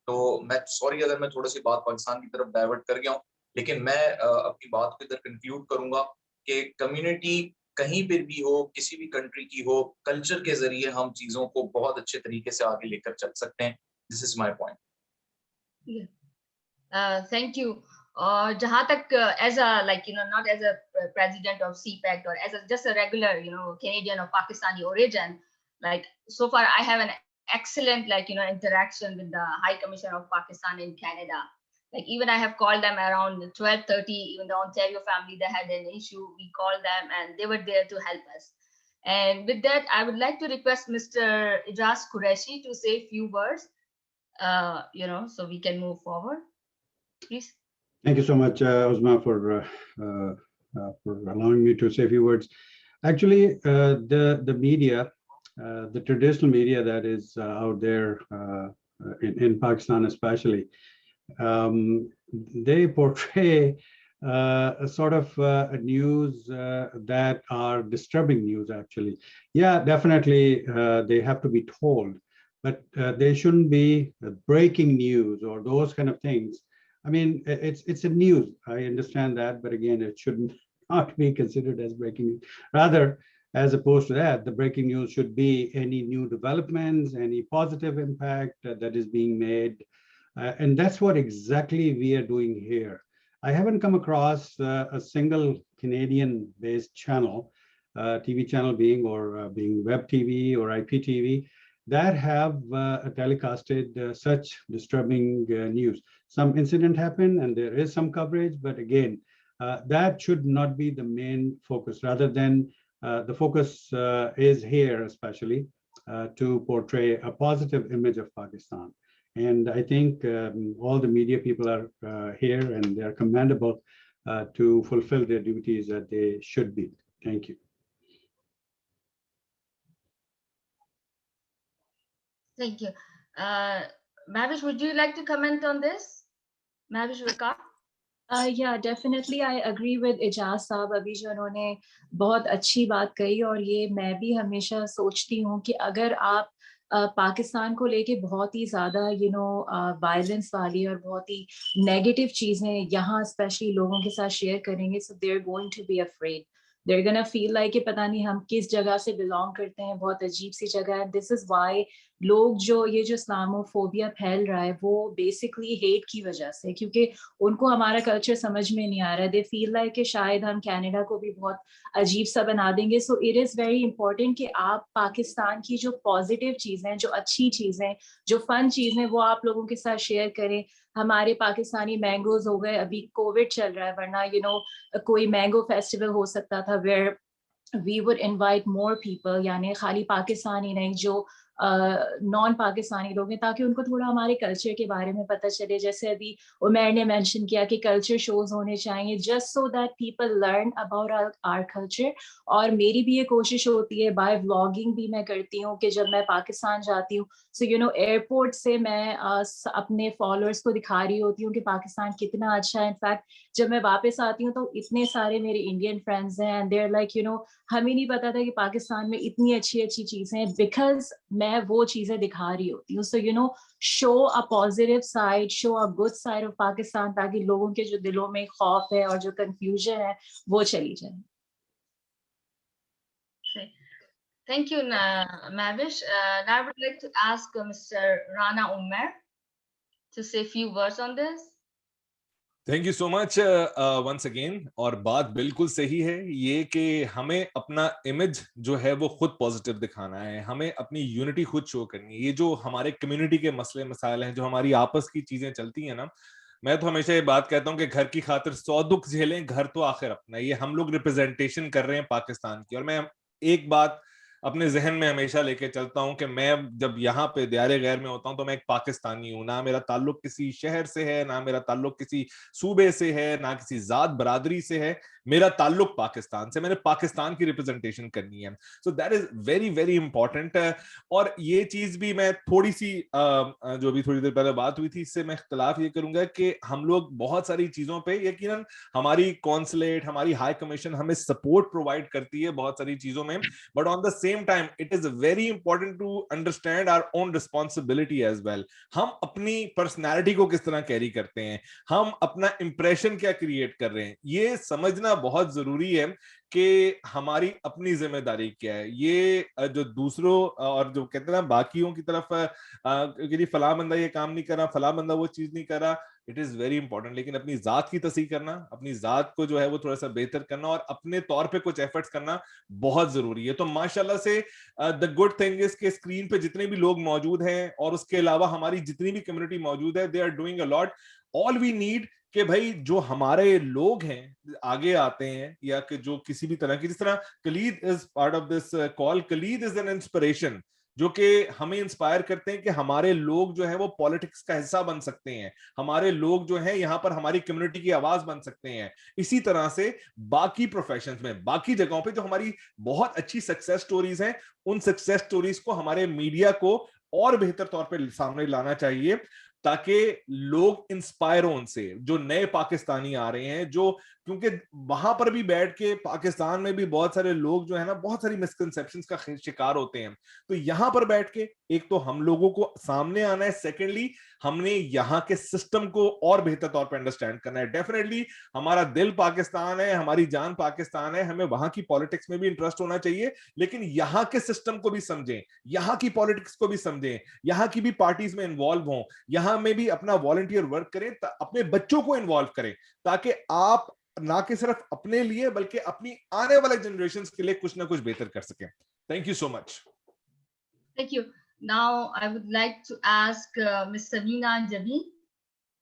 تو میں سوری اگر میں تھوڑا سی بات پاکستان کی طرف ڈائیورٹ کر گیا ہوں، لیکن میں اپنی بات کو ادھر کنکلوڈ کروں گا کہ کمیونٹی کہیں پہ بھی ہو، کسی بھی کنٹری کی ہو، کلچر کے ذریعے ہم چیزوں کو بہت اچھے طریقے سے آگے لے کر چل سکتے ہیں. دس از مائی پوائنٹ. Thank you. اور جہاں تک as a like not as a president of CPAC or as a just a regular Canadian or Pakistani origin, like so far I have an excellent interaction with the High Commission of Pakistan in Canada. Like even I have called them around 12:30, even the Ontario family, they had an issue, we called them and they were there to help us. And with that, I would like to request Mr. Ijaz Qureshi to say a few words, so we can move forward, please. Thank you so much, Uzma, for allowing me to say a few words. Actually, the media, the traditional media that is out there in Pakistan especially, they portray a sort of news that are disturbing news, actually. Yeah, definitely they have to be told, but they shouldn't be breaking news or those kind of things. I mean, it's a news. I understand that, but again, it should not be considered as breaking news. Rather, as opposed to that, the breaking news should be any new developments, any positive impact that is being made. And that's what exactly we are doing here. I haven't come across a single Canadian-based channel, TV channel being web TV or IPTV, that have telecasted such disturbing news. Some incident happened and there is some coverage, but again, that should not be the main focus. Rather than the focus is here especially to portray a positive image of Pakistan. And I think all the media people are here and they are commendable to fulfill their duties that they should be. Thank you. Thank you. Mavish, would you like to comment on this? Mavish Vakar? Yeah, definitely I agree with Ijaz صاحب. ابھی جو انہوں نے بہت اچھی بات کہی، اور یہ میں بھی ہمیشہ سوچتی ہوں کہ اگر آپ پاکستان کو لے کے بہت ہی زیادہ وائلنس والی اور بہت ہی نیگیٹو چیزیں یہاں اسپیشلی لوگوں کے ساتھ شیئر کریں گے. So they are going to be afraid, they are gonna feel like کہ پتہ نہیں ہم کس جگہ سے بلانگ کرتے ہیں, بہت عجیب سی جگہ ہے. دس از وائی لوگ جو اسلامو فوبیا پھیل رہا ہے وہ بیسکلی ہیٹ کی وجہ سے, کیونکہ ان کو ہمارا کلچر سمجھ میں نہیں آ رہا ہے. دے فیل لائک کہ شاید ہم کینیڈا کو بھی بہت عجیب سا بنا دیں گے. So it is very important کہ آپ پاکستان کی جو پازیٹیو چیزیں, جو اچھی چیزیں, جو فن چیزیں وہ آپ لوگوں کے ساتھ شیئر کریں. ہمارے پاکستانی مینگوز ہو گئے, ابھی کووڈ چل رہا ہے, ورنہ کوئی مینگو فیسٹیول ہو سکتا تھا where we would invite more people, یعنی خالی پاکستانی نہیں جو نان پاکستانی لوگ ہیں, تاکہ ان کو تھوڑا ہمارے کلچر کے بارے میں پتہ چلے. جیسے ابھی عمیر نے مینشن کیا کہ کلچر شوز ہونے چاہیے just so that people learn about our culture. اور میری بھی یہ کوشش ہوتی ہے, بائی ولاگنگ بھی میں کرتی ہوں کہ جب میں پاکستان جاتی ہوں سو ایئرپورٹ سے میں اپنے فالوورس کو دکھا رہی ہوتی ہوں کہ پاکستان کتنا اچھا ہے. انفیکٹ جب میں واپس آتی ہوں تو اتنے سارے میرے انڈین فرینڈز ہیں اینڈ دے آر لائک ہمیں نہیں پتا تھا کہ پاکستان میں اتنی اچھی اچھی چیزیں ہیں, بیکاز میں وہ چیزیں دکھا رہی ہوتی ہوں. So show a positive side, show a good side of Pakistan, تاکہ لوگوں کے جو دلوں میں خوف ہے اور جو کنفیوژن ہے وہ چلی جائے. Thank you, Mavish. Now I would like to ask Mr. Rana Umer to say a few words on this. Thank you so much once again. اور بات بالکل صحیح ہے یہ کہ ہمیں اپنا امیج جو ہے وہ خود پازیٹیو دکھانا ہے, ہمیں اپنی یونٹی خود شو کرنی ہے. یہ جو ہمارے کمیونٹی کے مسئلے مسائل ہیں, جو ہماری آپس کی چیزیں چلتی ہیں نا, میں تو ہمیشہ یہ بات کہتا ہوں کہ گھر کی خاطر 100 دکھ جھیلیں, گھر تو آخر اپنا. یہ ہم لوگ ریپرزینٹیشن کر رہے ہیں پاکستان کی. اور میں ایک بات اپنے ذہن میں ہمیشہ لے کے چلتا ہوں کہ میں جب یہاں پہ دیار غیر میں ہوتا ہوں تو میں ایک پاکستانی ہوں. نہ میرا تعلق کسی شہر سے ہے, نہ میرا تعلق کسی صوبے سے ہے, نہ کسی ذات برادری سے ہے. میرا تعلق پاکستان سے, میں نے پاکستان کی ریپرزنٹیشن کرنی ہے. So that is very very important. اور یہ چیز بھی میں تھوڑی سی جو بھی تھوڑی دیر پہلے بات ہوئی تھی اس سے میں اختلاف یہ کروں گا کہ ہم لوگ بہت ساری چیزوں پہ یقیناً ہماری کونسلیٹ, ہماری ہائی کمیشن ہمیں سپورٹ پرووائڈ کرتی ہے بہت ساری چیزوں میں, but on the same time it is very important to understand our own responsibility as well. ہم اپنی پرسنالٹی کو کس طرح کیری کرتے ہیں, ہم اپنا امپریشن کیا کریٹ کر رہے ہیں, یہ سمجھنا بہت ضروری ہے کہ ہماری اپنی ذمہ داری کیا ہے. یہ جو دوسروں اور جو کہتے ہیں نا باقیوں کی طرف کہ فلاں بندہ یہ کام نہیں کر رہا, فلاں بندہ وہ چیز نہیں کر رہا, اٹ از ویری امپورٹنٹ. لیکن اپنی ذات کی تصحیح کرنا, اپنی ذات کو جو ہے وہ تھوڑا سا بہتر کرنا اور اپنے طور پہ کچھ ایفرٹس کرنا بہت ضروری ہے. تو ماشاءاللہ سے دا گڈ تھنگ از کہ اسکرین پہ جتنے بھی لوگ موجود ہیں اور اس کے علاوہ ہماری جتنی بھی کمیونٹی موجود ہے, they are doing a lot. All we need کہ بھائی جو ہمارے لوگ ہیں آگے آتے ہیں, یا کہ جو کسی بھی طرح کی, جس طرح Khalid is part of this call, Khalid is an inspiration جو کہ ہمیں انسپائر کرتے ہیں کہ ہمارے لوگ جو ہے وہ پالیٹکس کا حصہ بن سکتے ہیں, ہمارے لوگ جو ہیں یہاں پر ہماری کمیونٹی کی آواز بن سکتے ہیں. اسی طرح سے باقی پروفیشنز میں, باقی جگہوں پہ جو ہماری بہت اچھی سکسیس سٹوریز ہیں, ان سکسیس سٹوریز کو ہمارے میڈیا کو اور بہتر طور پہ سامنے لانا چاہیے, تاکہ لوگ انسپائر ہوں ان سے. جو نئے پاکستانی آ رہے ہیں, جو کیونکہ وہاں پر بھی بیٹھ کے پاکستان میں بھی بہت سارے لوگ جو ہے نا بہت ساری مسکنسیپشنز کا شکار ہوتے ہیں, تو یہاں پر بیٹھ کے ایک تو ہم لوگوں کو سامنے آنا ہے, سیکنڈلی ہم نے یہاں کے سسٹم کو اور بہتر طور پہ انڈرسٹینڈ کرنا ہے. ڈیفینیٹلی ہمارا دل پاکستان ہے, ہماری جان پاکستان ہے, ہمیں وہاں کی پالیٹکس میں بھی انٹرسٹ ہونا چاہیے, لیکن یہاں کے سسٹم کو بھی سمجھیں, یہاں کی پالیٹکس کو بھی سمجھیں, یہاں کی بھی پارٹیز میں انوالو ہوں, یہاں میں بھی اپنا والنٹیئر ورک کریں, اپنے بچوں کو انوالو کریں, تاکہ آپ نہ کہ صرف اپنے لیے بلکہ اپنی آنے والے جنریشنز کے لیے کچھ نہ کچھ بہتر کر سکیں. Thank you so much. Thank you. Now I would like to ask Ms. Samina Jabin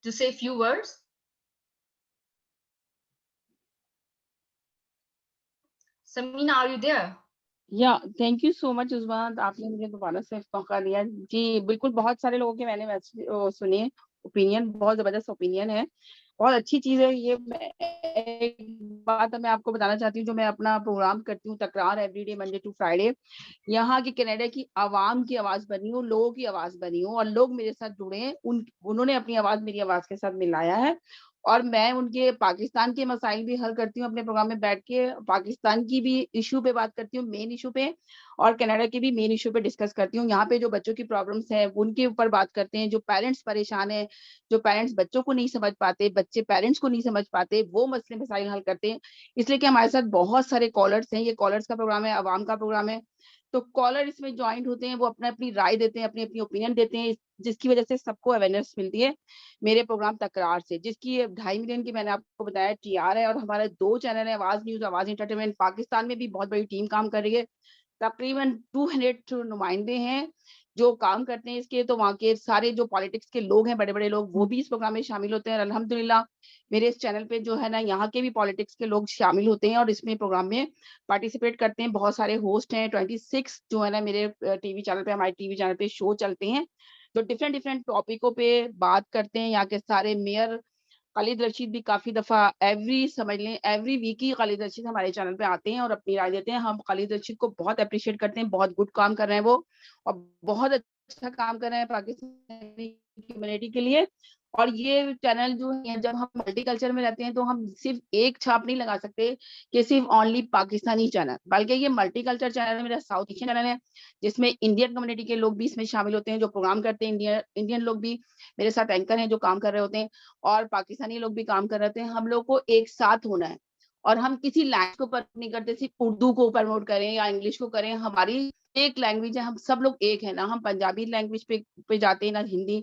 to say a few words. Samina, are you there? Thank you so much Uzma, آپ نے مجھے دوبارہ سے موقع دیا. جی بالکل, بہت سارے لوگوں کے میں نے سنے اوپینین, بہت زبردست اوپینین ہے, بہت اچھی چیز ہے. یہ ایک بات میں آپ کو بتانا چاہتی ہوں, جو میں اپنا پروگرام کرتی ہوں Takrar every day Monday to Friday, یہاں کی کینیڈا کی عوام کی آواز بنی ہوں, لوگوں کی آواز بنی ہوں, اور لوگ میرے ساتھ جڑے ہیں, انہوں نے اپنی آواز میری آواز کے ساتھ ملایا ہے, اور میں ان کے پاکستان کے مسائل بھی حل کرتی ہوں اپنے پروگرام میں بیٹھ کے, پاکستان کی بھی ایشو پہ بات کرتی ہوں, مین ایشو پہ, اور کینیڈا کی بھی مین ایشو پہ ڈسکس کرتی ہوں. یہاں پہ جو بچوں کی پرابلمس ہیں ان کے اوپر بات کرتے ہیں, جو پیرنٹس پریشان ہیں, جو پیرنٹس بچوں کو نہیں سمجھ پاتے, بچے پیرنٹس کو نہیں سمجھ پاتے, وہ مسئلے مسائل حل کرتے ہیں. اس لیے کہ ہمارے ساتھ بہت سارے کالرس ہیں, یہ کالرس کا پروگرام ہے, عوام کا پروگرام ہے. تو کالر اس میں جوائنٹ ہوتے ہیں, وہ اپنی رائے دیتے ہیں, اپنی اوپینین دیتے ہیں, جس کی وجہ سے سب کو اویئرنیس ملتی ہے میرے پروگرام تکرار سے, جس کی 2.5 ملین کی میں نے آپ کو بتایا TR ہے, اور ہمارے 2 چینل ہیں, آواز نیوز, آواز انٹرٹینمنٹ. پاکستان میں بھی بہت بڑی ٹیم کام کر رہی ہے, تقریباً 200 نمائندے ہیں جو کام کرتے ہیں اس کے. تو وہاں کے سارے جو پالیٹکس کے لوگ ہیں, بڑے بڑے لوگ, وہ بھی اس پروگرام میں شامل ہوتے ہیں. اور الحمدللہ میرے اس چینل پہ جو ہے نا, یہاں کے بھی پالیٹکس کے لوگ شامل ہوتے ہیں اور اس میں پروگرام میں پارٹیسپیٹ کرتے ہیں. بہت سارے ہوسٹ ہیں, 26 جو ہے نا میرے ٹی وی چینل پہ, ہمارے ٹی وی چینل پہ شو چلتے ہیں جو ڈفرینٹ ٹاپکوں پہ بات کرتے ہیں. یہاں کے سارے میئر خالد رشید بھی کافی دفعہ ایوری ویک ہی خالد رشید ہمارے چینل پہ آتے ہیں اور اپنی رائے دیتے ہیں. ہم خالد رشید کو بہت اپریشیٹ کرتے ہیں, بہت گڈ کام کر رہے ہیں وہ, اور بہت اچھا کام کر رہے ہیں پاکستانی کمیونٹی کے لیے. اور یہ چینل جو ہے, جب ہم ملٹی کلچر میں رہتے ہیں تو ہم صرف ایک چھاپ نہیں لگا سکتے کہ صرف اونلی پاکستانی چینل, بلکہ یہ ملٹی کلچر چینل ہے. میرا ساؤتھ ایشین چینل ہے جس میں انڈین کمیونٹی کے لوگ بھی اس میں شامل ہوتے ہیں جو پروگرام کرتے ہیں. انڈین لوگ بھی میرے ساتھ اینکر ہیں جو کام کر رہے ہوتے ہیں, اور پاکستانی لوگ بھی کام کر رہے ہوتے ہیں. ہم لوگ کو ایک ساتھ ہونا ہے, اور ہم کسی لینگویج کو پروموٹ نہیں کرتے, صرف اردو کو پروموٹ کریں یا انگلش کو کریں. ہماری ایک لینگویج ہے, ہم سب لوگ ایک ہیں. نہ ہم پنجابی لینگویج پہ جاتے ہیں, نہ ہندی,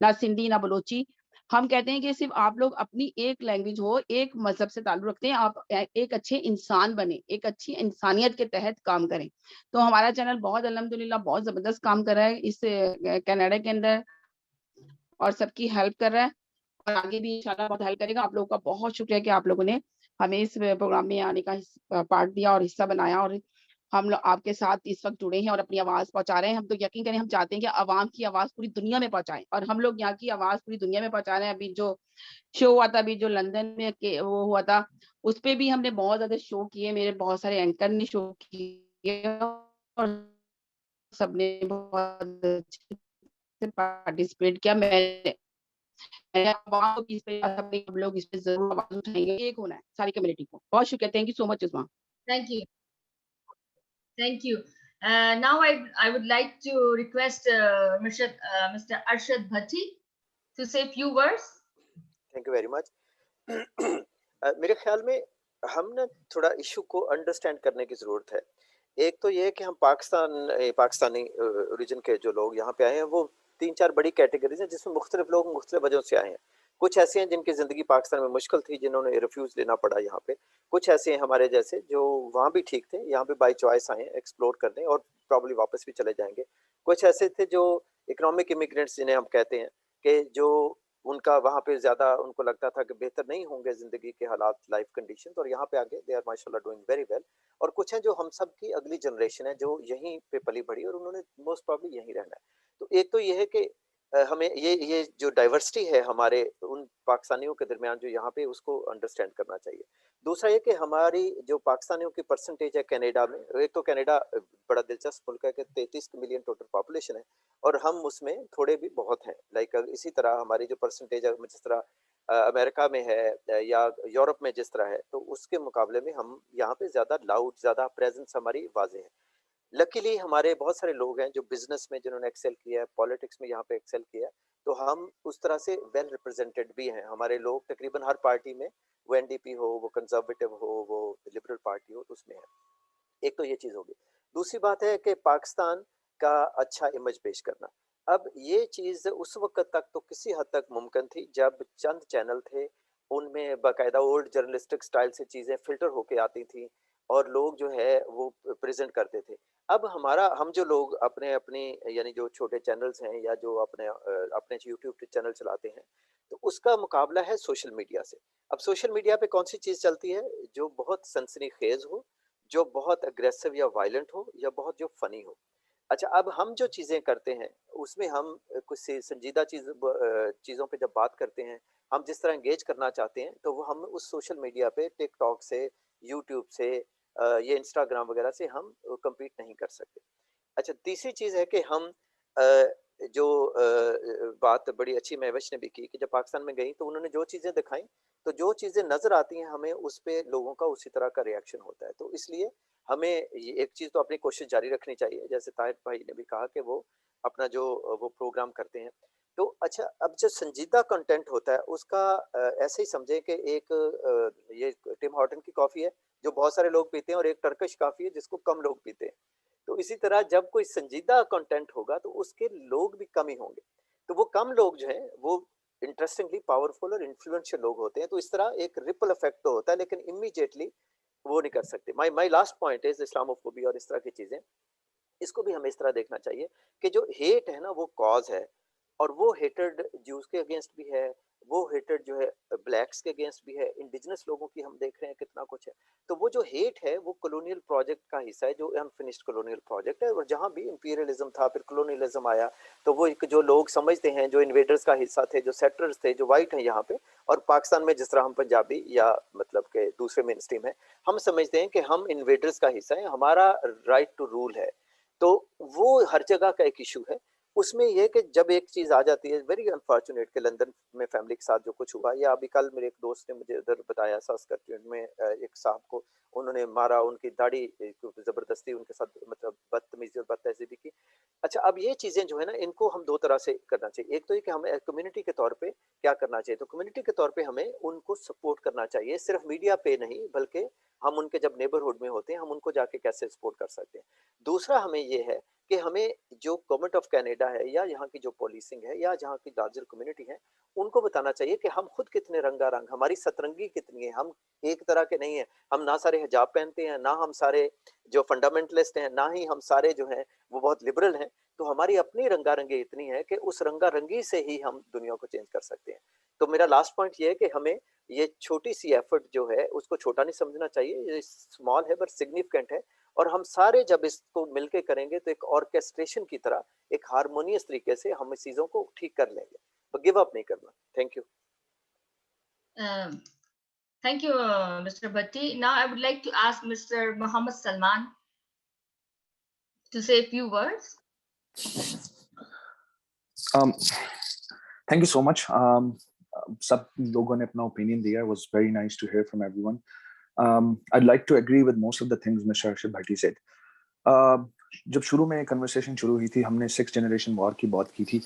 نہ سندھی, نہ بلوچی. ہم کہتے ہیں کہ صرف آپ لوگ اپنی ایک لینگویج ہو, ایک مذہب سے تعلق رکھتے ہیں, آپ ایک اچھے انسان بنے, ایک اچھی انسانیت کے تحت کام کریں. تو ہمارا چینل بہت الحمدللہ بہت زبردست کام کر رہا ہے اس کینیڈا کے اندر, اور سب کی ہیلپ کر رہا ہے, اور آگے بھی انشاءاللہ بہت ہیلپ کرے گا. آپ لوگوں کا بہت شکریہ کہ آپ لوگوں نے ہمیں اس پروگرام میں آنے کا پارٹ دیا اور حصہ بنایا, اور ہم لوگ آپ کے ساتھ اس وقت جڑے ہیں اور اپنی آواز پہنچا رہے ہیں. ہم تو یقین کریں, ہم چاہتے ہیں کہ عوام کی آواز پوری دنیا میں پہنچائیں, اور ہم لوگ یہاں کی آواز پوری دنیا میں پہنچا رہے ہیں. ابھی جو شو ہوا تھا, ابھی جو لندن میں وہ ہوا تھا, اس پہ بھی ہم نے بہت زیادہ شو کیے, میرے بہت سارے اینکر نے شو کیے, اور سب نے بہت اچھے سے پارٹیسپیٹ کیا. ہم لوگ اس پہ ضرور آواز اٹھائیں گے, ایک ہونا ہے ساری کمیونٹی کو. بہت شکریہ, thank you so much Usman. Thank you. Now I would like to request Mr. Arshad Bhatti to say a few words. Thank you very much. میرے خیال میں ہم نے تھوڑا ایشو کو انڈرسٹینڈ کرنے کی ضرورت ہے. ایک تو یہ ہے کہ ہم پاکستانی اوریجن کے جو لوگ یہاں پہ آئے ہیں, وہ 3-4 بڑی کیٹیگریز ہیں جس میں مختلف لوگ مختلف وجہوں سے آئے ہیں. کچھ ایسے ہیں جن کی زندگی پاکستان میں مشکل تھی, جنہوں نے ریفیوز لینا پڑا یہاں پہ. کچھ ایسے ہیں ہمارے جیسے جو وہاں بھی ٹھیک تھے, یہاں پہ بائی چوائس آئے ہیں ایکسپلور کرنے, اور پرابلی واپس بھی چلے جائیں گے. کچھ ایسے تھے جو اکنامک امیگرینٹس جنہیں ہم کہتے ہیں, کہ جو ان کا وہاں پہ زیادہ ان کو لگتا تھا کہ بہتر نہیں ہوں گے زندگی کے حالات, لائف کنڈیشن, اور یہاں پہ آگے دے آر ماشاء اللہ ڈوئنگ ویری ویل. اور کچھ ہیں جو ہم سب کی اگلی جنریشن ہے جو یہیں پہ پلی بڑھی, اور انہوں نے موسٹ پرابلی یہیں رہنا ہے. تو ایک تو یہ ہے کہ ہمیں یہ جو ڈائیورسٹی ہے ہمارے ان پاکستانیوں کے درمیان جو یہاں پہ, اس کو انڈرسٹینڈ کرنا چاہیے. دوسرا یہ کہ ہماری جو پاکستانیوں کی پرسنٹیج ہے کینیڈا میں, ایک تو کینیڈا بڑا دلچسپ ملک ہے کہ 33 ملین ٹوٹل پاپولیشن ہے, اور ہم اس میں تھوڑے بھی بہت ہیں. لائک اسی طرح ہماری جو پرسنٹیج ہے جس طرح امریکہ میں ہے یا یورپ میں جس طرح ہے, تو اس کے مقابلے میں ہم یہاں پہ زیادہ لاؤڈ, زیادہ پریزنس ہماری واضح ہے. لکیلی ہمارے بہت سارے لوگ ہیں جو بزنس میں جنہوں نے ایکسل کیا ہے, پالیٹکس میں یہاں پہ ایکسل کیا ہے, تو ہم اس طرح سے ویل ریپرزینٹیڈ بھی ہیں. ہمارے لوگ تقریباً ہر پارٹی میں, وہ NDP ہو, وہ کنزرویٹو ہو, وہ لبرل پارٹی ہو, اس میں ہے. ایک تو یہ چیز ہوگی. دوسری بات ہے کہ پاکستان کا اچھا امیج پیش کرنا. اب یہ چیز اس وقت تک تو کسی حد تک ممکن تھی جب چند چینل تھے, ان میں باقاعدہ اولڈ جرنلسٹک سٹائل سے چیزیں فلٹر ہو کے آتی تھیں, اور لوگ جو ہے وہ پریزنٹ کرتے تھے. اب ہم جو لوگ اپنی یعنی جو چھوٹے چینلز ہیں یا جو اپنے یوٹیوب چینل چلاتے ہیں, تو اس کا مقابلہ ہے سوشل میڈیا سے. اب سوشل میڈیا پہ کون سی چیز چلتی ہے جو بہت سنسنی خیز ہو, جو بہت اگریسو یا وائلنٹ ہو, یا بہت جو فنی ہو. اچھا, اب ہم جو چیزیں کرتے ہیں اس میں ہم کچھ سنجیدہ چیزوں پہ جب بات کرتے ہیں, ہم جس طرح انگیج کرنا چاہتے ہیں, تو وہ ہم اس سوشل میڈیا پہ ٹک ٹاک سے, یوٹیوب سے, یہ انسٹاگرام وغیرہ سے ہم کمپیٹ نہیں کر سکتے. اچھا, تیسری چیز ہے کہ ہم जो बात बड़ी अच्छी महविश ने भी की कि जब पाकिस्तान में गई तो उन्होंने जो चीज़ें दिखाई, तो जो चीज़ें नज़र आती हैं हमें उस पे लोगों का उसी तरह का रिएक्शन होता है। तो इसलिए हमें ये एक चीज़ तो अपनी कोशिश जारी रखनी चाहिए, जैसे ताहिर भाई ने भी कहा कि वो अपना जो वो प्रोग्राम करते हैं। तो अच्छा, अब जो संजीदा कंटेंट होता है उसका ऐसे ही समझें कि एक ये टिम हॉर्टन की कॉफ़ी है जो बहुत सारे लोग पीते हैं, और एक टर्किश कॉफ़ी है जिसको कम लोग पीते हैं। तो इसी तरह जब कोई संजीदा कंटेंट होगा तो उसके लोग भी कम ही होंगे। तो वो कम लोग जो हैं वो इंटरेस्टिंगली पावरफुल और इन्फ्लुएंशियल लोग होते हैं। तो इस तरह एक रिपल इफेक्ट तो होता है, लेकिन इमीडिएटली वो नहीं कर सकते। My last point is Islamophobia और इस तरह की चीजें, इसको भी हमें इस तरह देखना चाहिए कि जो हेट है ना वो कॉज है, और वो हेटेड ज्यूज के अगेंस्ट भी है, वो हेटेड जो है ब्लैक्स के अगेंस्ट भी है, इंडिजिनस लोगों की हम देख रहे हैं कितना कुछ है। तो वो जो हेट है वो कॉलोनियल प्रोजेक्ट का हिस्सा है, जो अनफिनिश्ड कॉलोनियल प्रोजेक्ट है। और जहाँ भी इंपीरियलिज्म था, फिर कॉलोनियलिज्म आया, तो वो एक जो लोग समझते हैं जो इन्वेडर्स का हिस्सा थे, जो सेटलर्स थे, जो वाइट हैं यहाँ पे, और पाकिस्तान में जिस तरह हम पंजाबी या मतलब के दूसरे मेन स्ट्रीम है, हम समझते हैं कि हम इन्वेडर्स का हिस्सा है, हमारा राइट टू रूल है। तो वो हर जगह का एक इशू है। उसमें यह कि जब एक चीज आ जाती है, वेरी अनफॉर्चुनेट कि लंदन में फैमिली के साथ जो कुछ हुआ, या अभी कल मेरे एक दोस्त ने मुझे उधर बताया, सास्कचुएट में एक साहब को उन्होंने मारा, उनकी दाढ़ी जबरदस्ती उनके साथ मतलब बदतमीजी और बदतहजीबी की। अच्छा, अब ये चीजें जो है ना, इनको हम दो तरह से करना चाहिए। एक तो ये कि हमें कम्युनिटी के तौर पे क्या करना चाहिए, तो कम्युनिटी के तौर पे हमें उनको सपोर्ट करना चाहिए, सिर्फ मीडिया पे नहीं, बल्कि हम उनके जब नेबरहुड में होते हैं हम उनको जाके कैसे सपोर्ट कर सकते हैं। दूसरा हमें ये है कि हमें जो गवर्नमेंट ऑफ कनाडा है या यहाँ की जो पॉलिसिंग है या जहाँ की लार्जर कम्युनिटी है, उनको बताना चाहिए कि हम खुद कितने रंगारंग, हमारी सतरंगी कितनी है, हम एक तरह के नहीं है। हम ना सारे हिजाब पहनते हैं, ना हम सारे जो फंडामेंटलिस्ट हैं, ना ही हम सारे जो हैं वो बहुत लिबरल हैं। तो हमारी अपनी रंगारंगी इतनी है कि उस रंगारंगी से ही हम दुनिया को चेंज कर सकते हैं। तो मेरा लास्ट पॉइंट ये है कि हमें ये छोटी सी एफर्ट जो है उसको छोटा नहीं समझना चाहिए, ये स्मॉल है बट सिग्निफिकेंट है, और हम सारे जब इसको मिलके करेंगे तो एक ऑर्केस्ट्रेशन की तरह, एक हारमोनियस तरीके से हम इस चीजों को ठीक कर लेंगे। तो गिव अप नहीं करना। Thank you. Thank you, Mr. Bhatti. Now I would like to ask Mr. Muhammad Salman to say a few words. Thank you so much. सब लोगों ने अपना opinion दिया. It was very nice to hear from everyone. I'd like to agree with most of the things Mr. Arshad Bhatti said. जब शुरू में conversation शुरू हुई थी, हमने 6th generation war की बात की थी,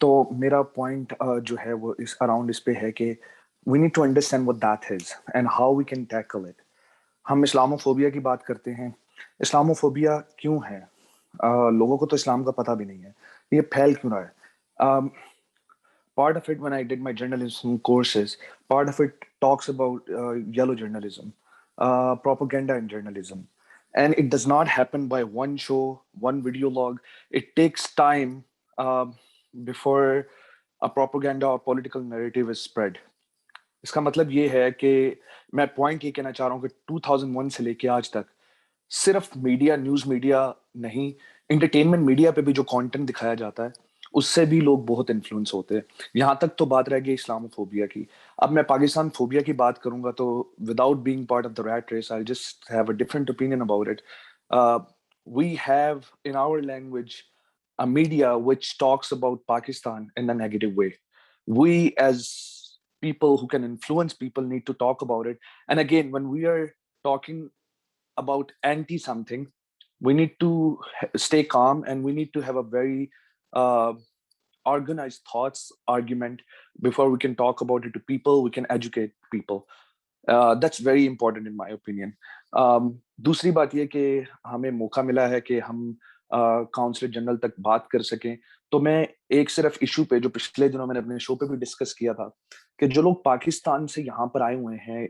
तो मेरा point जो है वो इस around इस पे है कि we need to understand what that is and how we can tackle it. हम इस्लामोफोबिया की बात करते हैं. इस्लामोफोबिया क्यों है? लोगों को तो इस्लाम का पता भी नहीं है. ये फैल क्यों रहा है? Part of it, when I did my journalism courses, part of it talks about yellow journalism, propaganda in journalism. And it does not happen by one show, one video log. It takes time before a propaganda or political narrative is spread. इसका मतलब ये है कि मैं point ये कहना चाह रहा हूँ कि 2001 से लेके आज तक सिर्फ मीडिया, न्यूज़ मीडिया नहीं, एंटरटेनमेंट मीडिया पे भी जो कंटेंट दिखाया जाता है उससे भी लोग बहुत इन्फ्लुएंस होते हैं। यहाँ तक तो बात रह गई इस्लामोफोबिया की। अब मैं पाकिस्तान फोबिया की बात करूंगा तो without being part of the rat race, I just have a different opinion about it. We have in our language a media which talks about Pakistan in a negative way. We as people who can influence people need to talk about it. And again, when we are talking about anti something, we need to stay calm and we need to have a very organized thoughts argument before we can talk about it to people. We can educate people. That's very important in my opinion. दूसरी बात ये कि हमें मौका मिला है कि हम काउंसलर जनरल तक बात कर सकें, तो मैं एक सिर्फ इशू पे जो पिछले दिनों मैंने अपने शो पे भी डिस्कस किया था कि जो लोग पाकिस्तान से यहाँ पर आए हुए हैं,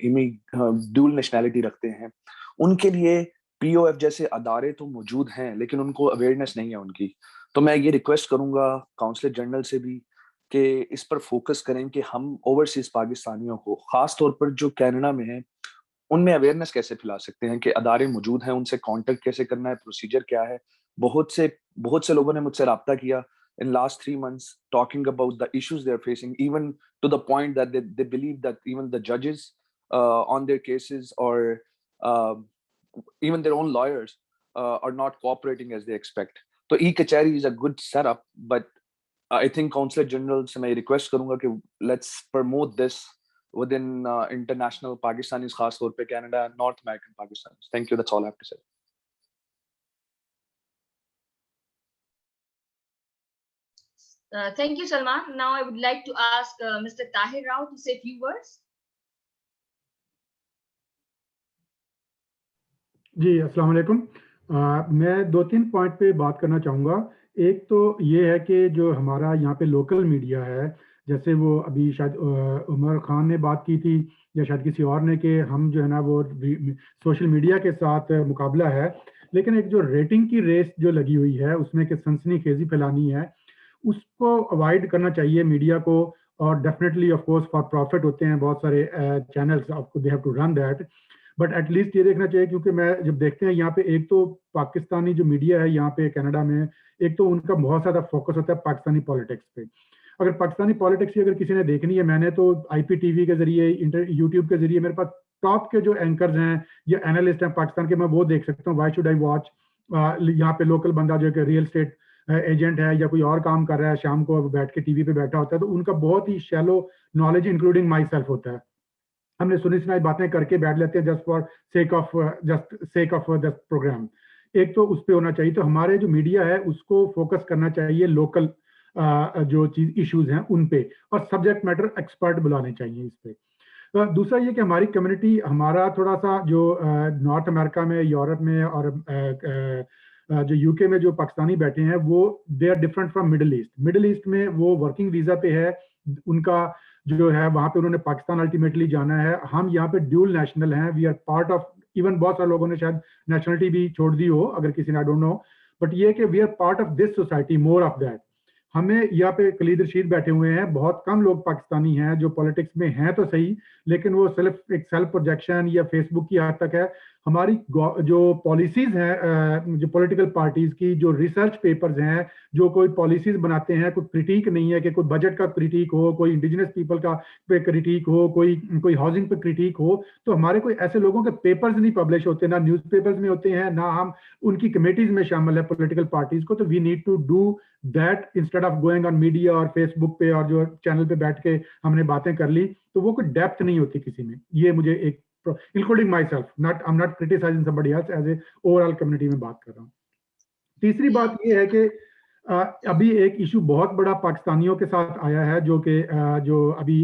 ड्यूल नेशनैलिटी रखते हैं, उनके लिए पीओएफ जैसे अदारे तो मौजूद हैं लेकिन उनको अवेयरनेस नहीं है उनकी। तो मैं ये रिक्वेस्ट करूंगा काउंसलर जनरल से भी कि इस पर फोकस करें कि हम ओवरसीज पाकिस्तानियों को, खास तौर पर जो कनाडा में हैं, उनमें अवेयरनेस कैसे फैला सकते हैं कि अदारे मौजूद हैं, उनसे कांटेक्ट कैसे करना है, प्रोसीजर क्या है। बहुत से लोगों ने मुझसे राब्ता किया in last 3 months talking about the issues they're facing, even to the point that they believe that even the judges on their cases or even their own lawyers are not cooperating as they expect. So e-kachari is a good setup, but I think Consulate General से मैं request करूँगा कि let's promote this within international Pakistanis, खास तौर पे Canada and North American Pakistanis. Thank you. That's all I have to say. Thank you, Salman. Now I would like to ask Mr. Tahir Rao to say a few words. जी अस्सलाम वालेकुम। मैं 2-3 point पे बात करना चाहूँगा। एक तो ये है कि जो हमारा यहाँ पे लोकल मीडिया है, जैसे वो अभी शायद उमर खान ने बात की थी या शायद किसी और ने, कि हम जो है ना वो सोशल मीडिया के साथ मुकाबला है, लेकिन एक जो रेटिंग की रेस जो लगी हुई है उसमें कि सनसनीखेजी फैलानी है, उसको अवॉइड करना चाहिए मीडिया को। और definitely of course for profit होते हैं बहुत सारे चैनल्स, आपको they have to run that, but at least ये देखना चाहिए, क्योंकि मैं जब देखते हैं यहाँ पे एक तो पाकिस्तानी जो मीडिया है यहाँ पे कनाडा में, एक तो उनका बहुत ज़्यादा फोकस होता है पाकिस्तानी पॉलिटिक्स पे। अगर पाकिस्तानी पॉलिटिक्स की अगर किसी ने देखनी है, मैंने तो IPTV के जरिए, यूट्यूब के जरिए, मेरे पास टॉप के जो एंकर्स हैं या एनालिस्ट हैं पाकिस्तान के, मैं वो देख सकता हूँ। वाई शुड आई वॉच यहाँ पे लोकल बंदा जो कि रियल स्टेट एजेंट है या कोई और काम कर रहा है, शाम को बैठ के टीवी पे बैठा होता है, तो उनका बहुत ही shallow knowledge including myself होता है। हमने सुनी सुनाई बातें करके बैठ लेते हैं just for sake of the program. एक तो उस पे होना चाहिए। तो हमारे जो मीडिया है उसको फोकस करना चाहिए लोकल जो चीज इश्यूज हैं उन पे, और सब्जेक्ट मैटर एक्सपर्ट बुलाने चाहिए इस पे। दूसरा ये कि हमारी कम्युनिटी, हमारा थोड़ा सा जो नॉर्थ अमेरिका में, यूरोप में और जो यूके में जो पाकिस्तानी बैठे हैं, वो they are different from middle east. Middle east में वो वर्किंग वीजा पे है, उनका जो है वहाँ पे उन्होंने पाकिस्तान अल्टीमेटली जाना है। हम यहाँ पे ड्यूल नेशनल हैं, we are part of, even बहुत सारे लोगों ने शायद नेशनलिटी भी छोड़ दी हो, अगर किसी ने, आई डोंट नो, बट ये कि we are part of this society, more of that. हमें यहाँ पे खलीद रशीद बैठे हुए हैं, बहुत कम लोग पाकिस्तानी हैं जो पॉलिटिक्स में हैं तो सही, लेकिन वो एक सेल्फ प्रोजेक्शन या फेसबुक की हद तक है। हमारी जो पॉलिसीज हैं, जो पॉलिटिकल पार्टीज की जो रिसर्च पेपर्स हैं, जो कोई पॉलिसीज बनाते हैं, कोई क्रिटिक नहीं है कि कोई बजट का क्रिटिक हो, कोई इंडिजिनस पीपल का पे क्रिटिक हो, कोई हाउसिंग पे क्रिटिक हो, तो हमारे कोई ऐसे लोगों के पेपर्स नहीं पब्लिश होते, ना न्यूज़पेपर्स में होते हैं, ना हम उनकी कमेटीज में शामिल है पॉलिटिकल पार्टीज को। तो we need to do that instead of going on media और फेसबुक पे और जो चैनल पे बैठ के हमने बातें कर ली, तो वो कोई डेप्थ नहीं होती किसी में। ये मुझे एक, including myself, I'm not criticizing somebody else, as a overall community में बात कर रहा हूँ। तीसरी बात ये है कि अभी एक इशू बहुत बड़ा पाकिस्तानियों के साथ आया है, जो अभी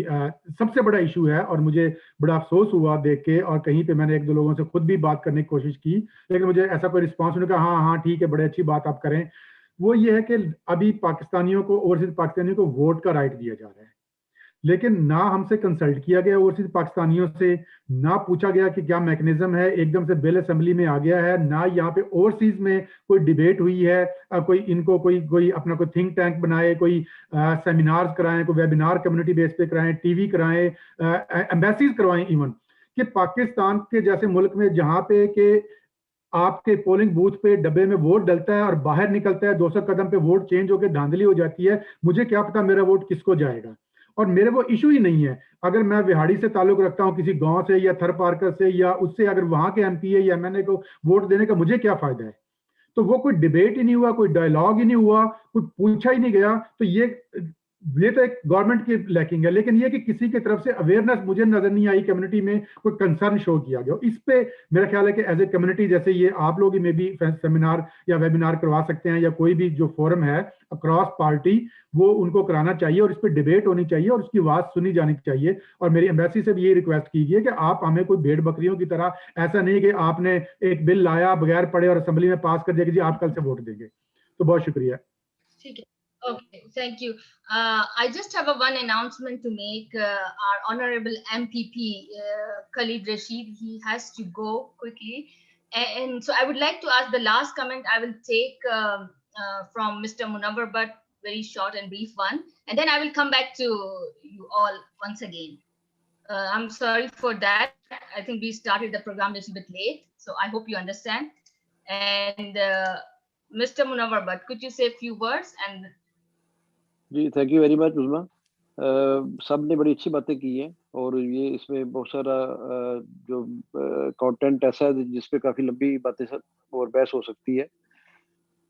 सबसे बड़ा इशू है, और मुझे बड़ा अफसोस हुआ देख के, और कहीं पे मैंने 1-2 लोगों से खुद भी बात करने की कोशिश की, लेकिन मुझे ऐसा कोई रिस्पॉन्स नहीं, कहा हाँ ठीक है, बड़े अच्छी बात आप करें। वो ये है कि अभी पाकिस्तानियों को, ओवरसीज पाकिस्तानियों को वोट का राइट दिया जा रहा है, लेकिन ना हमसे कंसल्ट किया गया ओवरसीज पाकिस्तानियों से, ना पूछा गया कि क्या मैकेनिज्म है, एकदम से बिल असेंबली में आ गया है, ना यहाँ पे ओवरसीज में कोई डिबेट हुई है, कोई इनको कोई अपना कोई थिंक टैंक बनाए, कोई सेमिनार्स कराएं, कोई वेबिनार कम्युनिटी बेस पे कराएं, टीवी कराएं, एम्बेसीज करवाएं, इवन कि पाकिस्तान के जैसे मुल्क में जहाँ पे कि आपके पोलिंग बूथ पे डब्बे में वोट डलता है और बाहर निकलता है 200 कदम पे वोट चेंज होकर धांधली हो जाती है, मुझे क्या पता मेरा वोट किसको जाएगा, और मेरे वो इशू ही नहीं है। अगर मैं विहाड़ी से ताल्लुक रखता हूँ किसी गांव से या थर पार्कर से या उससे, अगर वहां के MPA या MNA को वोट देने का मुझे क्या फायदा है? तो वो कोई डिबेट ही नहीं हुआ, कोई डायलॉग ही नहीं हुआ, कोई पूछा ही नहीं गया। तो ये तो एक गवर्नमेंट की लैकिंग है, लेकिन ये कि किसी की तरफ से अवेयरनेस मुझे नजर नहीं आई, कम्युनिटी में कोई कंसर्न शो किया गया। इस पे मेरा ख्याल है कि एज ए कम्युनिटी, जैसे ये आप लोग में भी सेमिनार या वेबिनार करवा सकते हैं, या कोई भी जो फोरम है अक्रॉस पार्टी, वो उनको कराना चाहिए, और इस पर डिबेट होनी चाहिए और उसकी आवाज सुनी जानी चाहिए। और मेरी एम्बेसी से भी ये रिक्वेस्ट की गई है कि आप हमें कोई भेड़ बकरियों की तरह, ऐसा नहीं कि आपने एक बिल लाया बगैर पढ़े और असेंबली में पास कर दिया कि जी आप कल से वोट देंगे। तो बहुत शुक्रिया। ठीक है, okay, thank you. I just have one announcement to make. Our honorable MPP Khalid Rashid, he has to go quickly, and so I would like to ask the last comment. I will take from Mr. Munawar, but very short and brief one, and then I will come back to you all once again. I'm sorry for that. I think we started the program a little bit late, so I hope you understand. And Mr. Munawar, but could you say a few words? And जी thank you very much Usma. सब ने बड़ी अच्छी बातें की हैं, और ये इसमें बहुत सारा जो कंटेंट ऐसा है जिस पे काफ़ी लंबी बातें और बहस हो सकती है।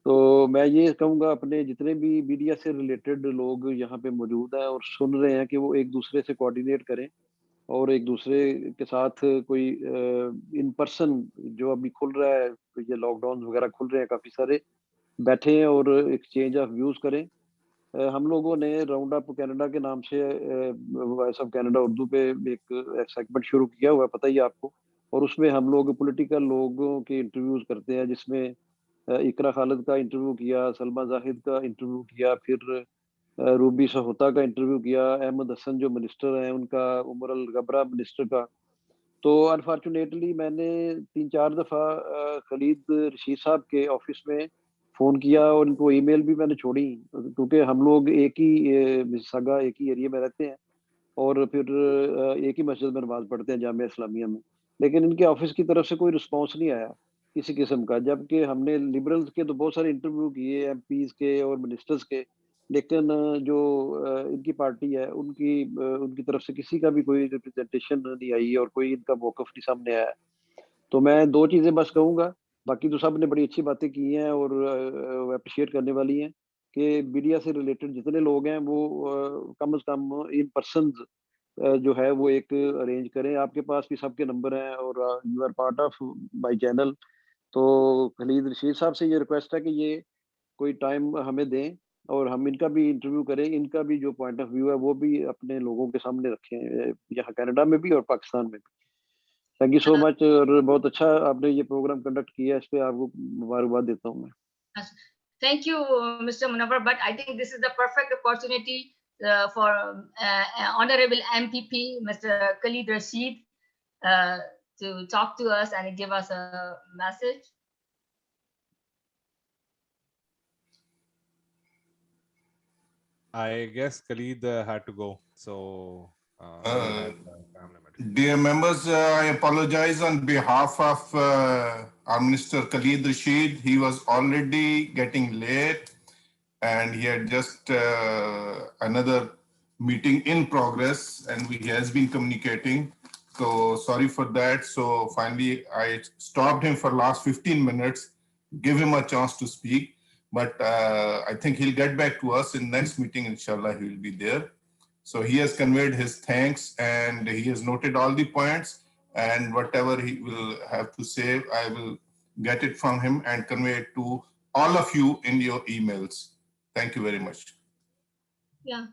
تو میں یہ کہوں گا اپنے جتنے بھی میڈیا سے ریلیٹڈ لوگ یہاں پہ موجود ہیں اور سن رہے ہیں کہ وہ ایک دوسرے سے کوآرڈینیٹ کریں اور ایک دوسرے کے ساتھ کوئی ان پرسن جو ابھی کھل رہا ہے، یہ لاک ڈاؤن وغیرہ کھل رہے ہیں کافی سارے، بیٹھیں اور ایکسچینج آف ویوز کریں. ہم لوگوں نے راؤنڈ اپ کینیڈا کے نام سے وائس آف کینیڈا اردو پہ ایک سیگمنٹ شروع کیا ہوا ہے، پتہ ہی آپ کو، اور اس میں ہم لوگ پولیٹیکل لوگوں کے انٹرویوز کرتے ہیں، جس میں اقرا خالد کا انٹرویو کیا، سلمہ زاہد کا انٹرویو کیا، پھر روبی سہوتا کا انٹرویو کیا، احمد حسن جو منسٹر ہیں ان کا، عمر الغبرہ منسٹر کا. تو انفارچونیٹلی میں نے 3-4 دفعہ خالد رشید صاحب کے آفس میں فون کیا اور ان کو ای میل بھی میں نے چھوڑی، کیونکہ ہم لوگ ایک ہی مساگا ایک ہی ایریا میں رہتے ہیں اور پھر ایک ہی مسجد میں نماز پڑھتے ہیں جامعہ اسلامیہ میں، لیکن ان کے آفس کی طرف سے کوئی رسپانس نہیں آیا کسی قسم کا، جبکہ ہم نے لبرلز کے تو بہت سارے انٹرویو کیے، ایم پیز کے اور منسٹرز کے، لیکن جو ان کی پارٹی ہے ان کی طرف سے کسی کا بھی کوئی ریپرزنٹیشن نہیں آئی اور کوئی ان کا موقف نہیں سامنے آیا. تو میں 2 چیزیں بس کہوں گا، باقی تو سب نے بڑی اچھی باتیں کی ہیں اور اپریشیٹ کرنے والی ہیں کہ میڈیا سے ریلیٹڈ جتنے لوگ ہیں وہ کم از کم ان پرسنز جو ہے وہ ایک ارینج کریں. آپ کے پاس بھی سب کے نمبر ہیں اور you are part of my channel. تو خالد رشید صاحب سے یہ ریکویسٹ ہے کہ یہ کوئی ٹائم ہمیں دیں اور ہم ان کا بھی انٹرویو کریں، ان کا بھی جو پوائنٹ آف ویو ہے وہ بھی اپنے لوگوں کے سامنے رکھیں، یہاں کینیڈا میں بھی اور پاکستان میں بھی. تھینک یو سو مچ، اور بہت اچھا آپ نے یہ پروگرام کنڈکٹ کیا، اس پہ آپ کو مبارکباد دیتا ہوں میں. Thank you, Mr. Munawar, but I think this is the perfect opportunity for Honorable MPP, Mr. Khalid Rashid, to talk to us and give us a message. I guess Khalid had to go, so dear members, I apologize on behalf of our Minister Khalid Rashid. He was already getting late and he had just another meeting in progress and he has been communicating. So sorry for that. So finally I stopped him for last 15 minutes, give him a chance to speak. But I think he'll get back to us in next meeting, inshallah, he will be there. So he has conveyed his thanks and he has noted all the points, and whatever he will have to say, I will get it from him and convey it to all of you in your emails. Thank you very much. Yeah,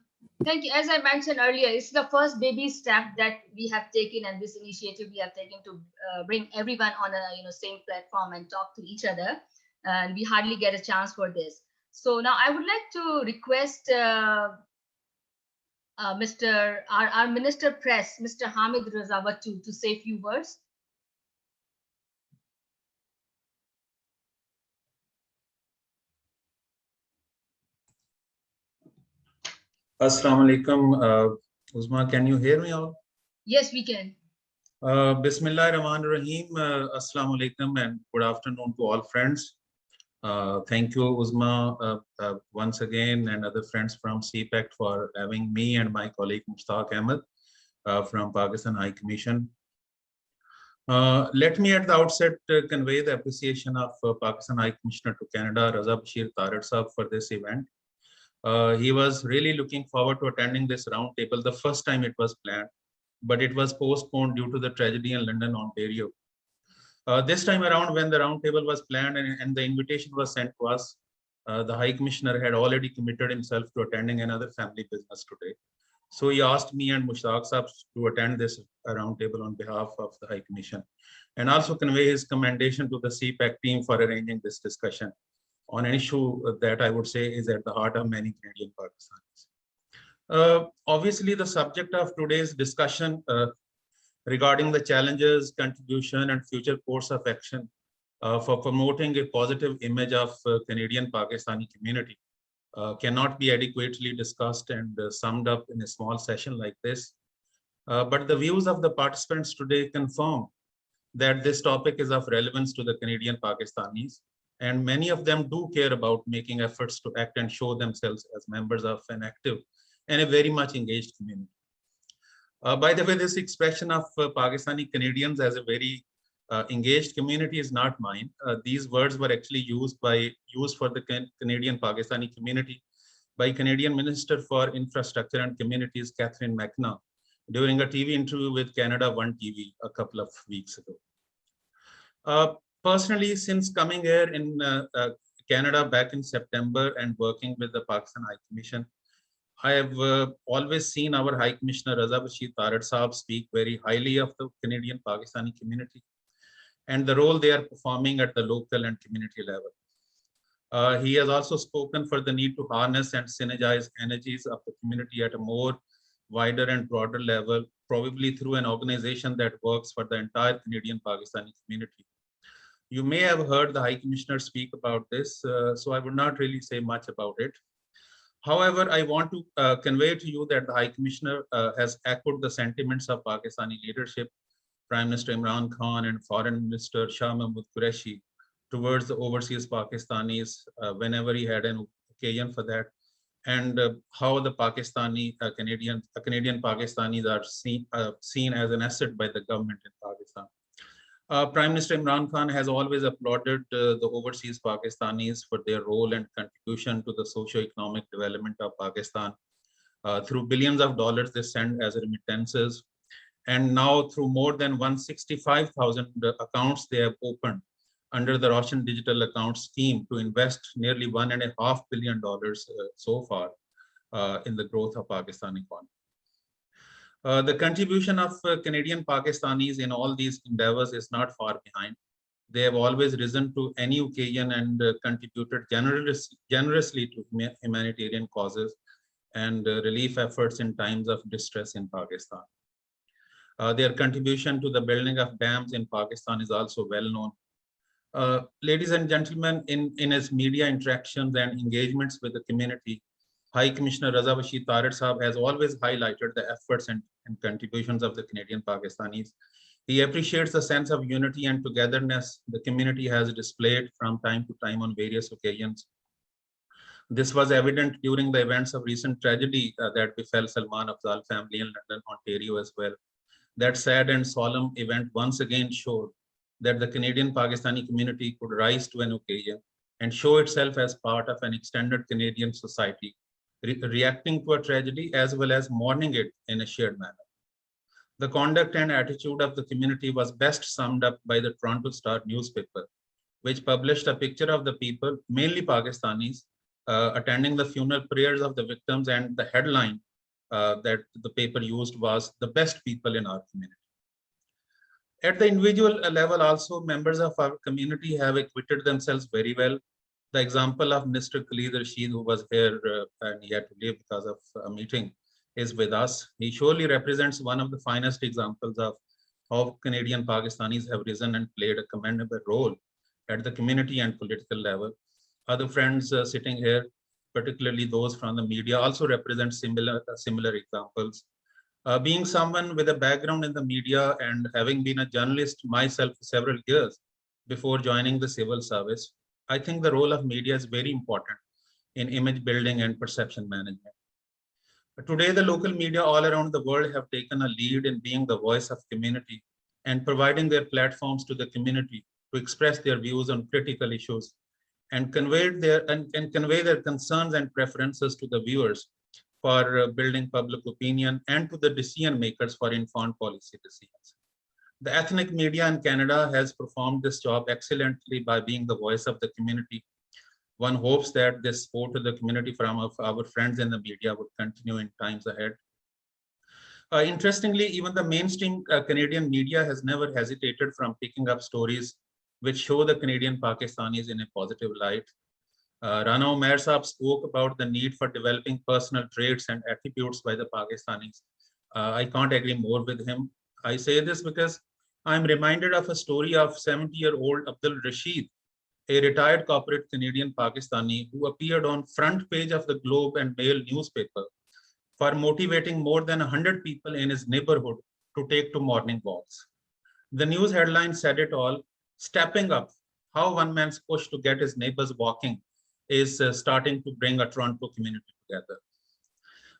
thank you. As I mentioned earlier, it's the first baby step that we have taken, and this initiative we have taken to bring everyone on a same platform and talk to each other. And we hardly get a chance for this. So now I would like to request our Minister Press, Mr. Hamid Razawatu, to say a few words. Assalamu alaikum. Uzma, can you hear me all? Yes, we can. Bismillah ar-Rahman ar-Rahim. Assalamu alaikum and good afternoon to all friends. Thank you, Uzma, once again, and other friends from CPAC for having me and my colleague Mushtaq Ahmed from Pakistan High Commission. Let me at the outset convey the appreciation of Pakistan High Commissioner to Canada, Raza Bashir Tarid Saab, for this event. He was really looking forward to attending this roundtable the first time it was planned, but it was postponed due to the tragedy in London, Ontario. This time around, when the roundtable was planned and the invitation was sent to us, the High Commissioner had already committed himself to attending another family business today. So he asked me and Mushtaq Saab to attend this roundtable on behalf of the High Commission, and also convey his commendation to the CPAC team for arranging this discussion on an issue that I would say is at the heart of many Canadian Pakistanis. Obviously, the subject of today's discussion regarding the challenges, contribution, and future course of action for promoting a positive image of Canadian Pakistani community cannot be adequately discussed and summed up in a small session like this. But the views of the participants today confirm that this topic is of relevance to the Canadian Pakistanis, and many of them do care about making efforts to act and show themselves as members of an active and a very much engaged community. By the way, this expression of Pakistani Canadians as a very engaged community is not mine. These words were actually used for the Canadian Pakistani community by Canadian Minister for Infrastructure and Communities, Catherine McKenna, during a TV interview with Canada One TV a couple of weeks ago. Personally, since coming here in Canada back in September and working with the Pakistan High Commission, I have always seen our High Commissioner Raza Bashir Tarid Saab speak very highly of the Canadian Pakistani community and the role they are performing at the local and community level. He has also spoken for the need to harness and synergize energies of the community at a more wider and broader level, probably through an organization that works for the entire Canadian Pakistani community. You may have heard the High Commissioner speak about this, so I would not really say much about it. However, I want to convey to you that the High Commissioner has echoed the sentiments of Pakistani leadership, Prime Minister Imran Khan and Foreign Minister Shah Mahmood Qureshi, towards the overseas Pakistanis whenever he had an occasion for that, and how the Canadian Pakistanis are seen as an asset by the government in Pakistan. Prime Minister Imran Khan has always applauded the overseas Pakistanis for their role and contribution to the socio-economic development of Pakistan through billions of dollars they send as remittances. And now through more than 165,000 accounts they have opened under the Roshan Digital Account Scheme to invest nearly $1.5 billion so far in the growth of Pakistan economy. The contribution of Canadian Pakistanis in all these endeavors is not far behind. They have always risen to any occasion and contributed generously to humanitarian causes and relief efforts in times of distress in Pakistan. Their contribution to the building of dams in Pakistan is also well known. Ladies and gentlemen, in his media interactions and engagements with the community, High Commissioner Raza Bashir Tarid Saab has always highlighted the efforts and contributions of the Canadian Pakistanis. He appreciates the sense of unity and togetherness the community has displayed from time to time on various occasions. This was evident during the events of recent tragedy that befell Salman Afzal family in London, Ontario as well. That sad and solemn event once again showed that the Canadian Pakistani community could rise to an occasion and show itself as part of an extended Canadian society, reacting to a tragedy as well as mourning it in a shared manner. The conduct and attitude of the community was best summed up by the Toronto Star newspaper, which published a picture of the people, mainly Pakistanis, attending the funeral prayers of the victims, and the headline that the paper used was "The best people in our community." At the individual level also, members of our community have acquitted themselves very well. The example of Mr. Khalid Rashid, who was here and he had to leave because of a meeting, is with us. He surely represents one of the finest examples of how Canadian Pakistanis have risen and played a commendable role at the community and political level. Other friends sitting here, particularly those from the media, also represent similar examples. Being someone with a background in the media and having been a journalist myself for several years before joining the civil service, I think the role of media is very important in image building and perception management. Today, the local media all around the world have taken a lead in being the voice of community and providing their platforms to the community to express their views on critical issues and convey their concerns and preferences to the viewers for building public opinion and to the decision makers for informed policy decisions. The ethnic media in Canada has performed this job excellently by being the voice of the community. One hopes that this support to the community from our friends in the media would continue in times ahead. Interestingly, even the mainstream Canadian media has never hesitated from picking up stories which show the Canadian Pakistanis in a positive light. Rana Umair Saab spoke about the need for developing personal traits and attributes by the Pakistanis. I can't agree more with him. I say this because I'm reminded of a story of 70-year-old Abdul Rashid, a retired corporate Canadian Pakistani who appeared on front page of the Globe and Mail newspaper for motivating more than 100 people in his neighborhood to take to morning walks. The news headline said it all: stepping up, how one man's push to get his neighbors walking is starting to bring a Toronto community together.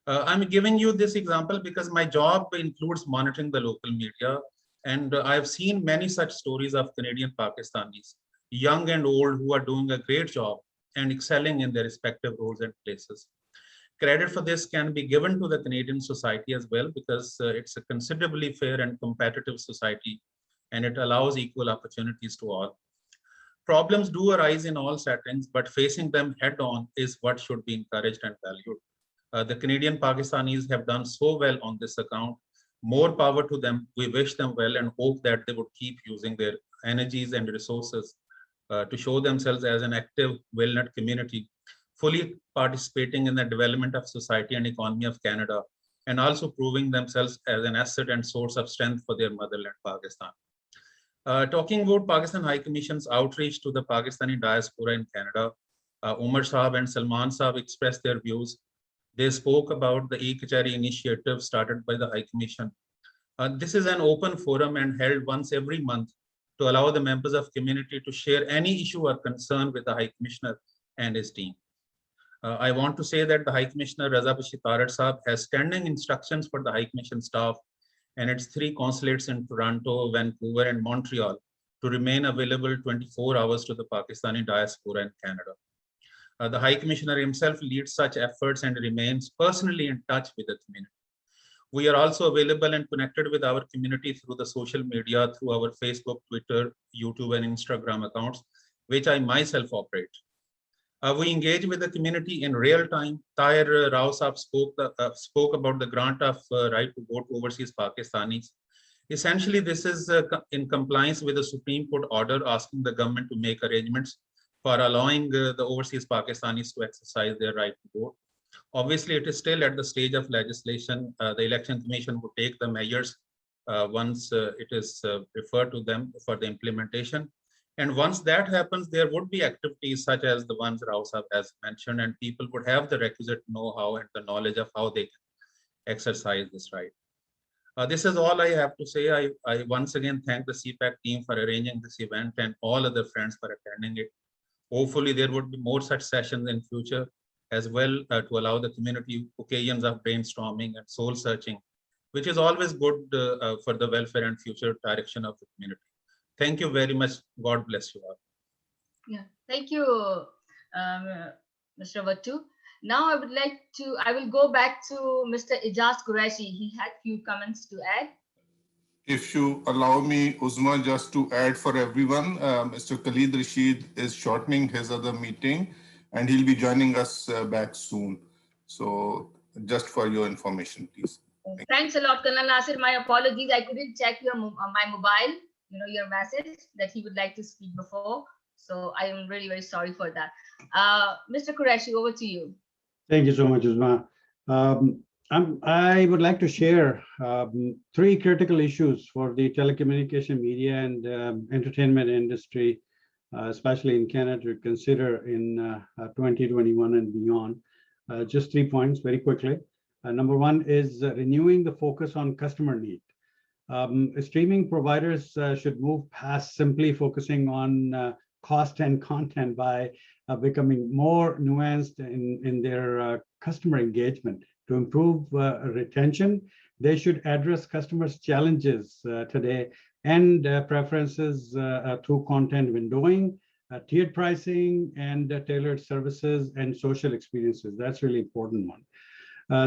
I'm giving you this example because my job includes monitoring the local media. And I've seen many such stories of Canadian Pakistanis, young and old, who are doing a great job and excelling in their respective roles and places. Credit for this can be given to the Canadian society as well, because it's a considerably fair and competitive society, and it allows equal opportunities to all. Problems do arise in all settings, but facing them head on is what should be encouraged and valued. The Canadian Pakistanis have done so well on this account. More power to them. We wish them well and hope that they would keep using their energies and resources to show themselves as an active, well-knit community, fully participating in the development of society and economy of Canada, and also proving themselves as an asset and source of strength for their motherland, Pakistan. Talking about Pakistan High Commission's outreach to the Pakistani diaspora in Canada, Umar Saab and Salman Saab expressed their views. They spoke about the e-Kachari initiative started by the High Commission. This is an open forum and held once every month to allow the members of community to share any issue or concern with the High Commissioner and his team. I want to say that the High Commissioner Raza Bashir Tarat Saab has standing instructions for the High Commission staff and its 3 consulates in Toronto, Vancouver, and Montreal to remain available 24 hours to the Pakistani diaspora in Canada. The High Commissioner himself leads such efforts and remains personally in touch with the community. We are also available and connected with our community through the social media, through our Facebook, Twitter, YouTube, and Instagram accounts, which I myself operate. We engage with the community in real time. Tahir Rao Saab spoke about the grant of right to vote to overseas Pakistanis. Essentially, this is in compliance with the Supreme Court order asking the government to make arrangements for allowing the overseas Pakistanis to exercise their right to vote. Obviously, it is still at the stage of legislation. The Election Commission would take the measures once it is referred to them for the implementation. And once that happens, there would be activities such as the ones Rao Saab has mentioned, and people would have the requisite know-how and the knowledge of how they can exercise this right. This is all I have to say. I once again thank the CPAC team for arranging this event and all other friends for attending it. Hopefully, there would be more such sessions in future as well to allow the community occasions of brainstorming and soul searching, which is always good for the welfare and future direction of the community. Thank you very much. God bless you all. Yeah, thank you, Mr. Wattu. Now I will go back to Mr. Ijaz Qureshi. He had few comments to add. If you allow me, Uzma, just to add for everyone, Mr. Khalid Rashid is shortening his other meeting and he'll be joining us back soon. So just for your information, please. Thanks a lot, Colonel Nasir. My apologies. I couldn't check my mobile, your message that he would like to speak before. So I am really, very sorry for that. Mr. Qureshi, over to you. Thank you so much, Uzma. I would like to share 3 critical issues for the telecommunication, media, and entertainment industry, especially in Canada, to consider in 2021 and beyond. Just 3 points very quickly. Number 1 is renewing the focus on customer need. Streaming providers should move past simply focusing on cost and content by becoming more nuanced in their customer engagement. To improve retention, they should address customers' challenges today and preferences through content windowing, tiered pricing, and tailored services and social experiences. That's really important one.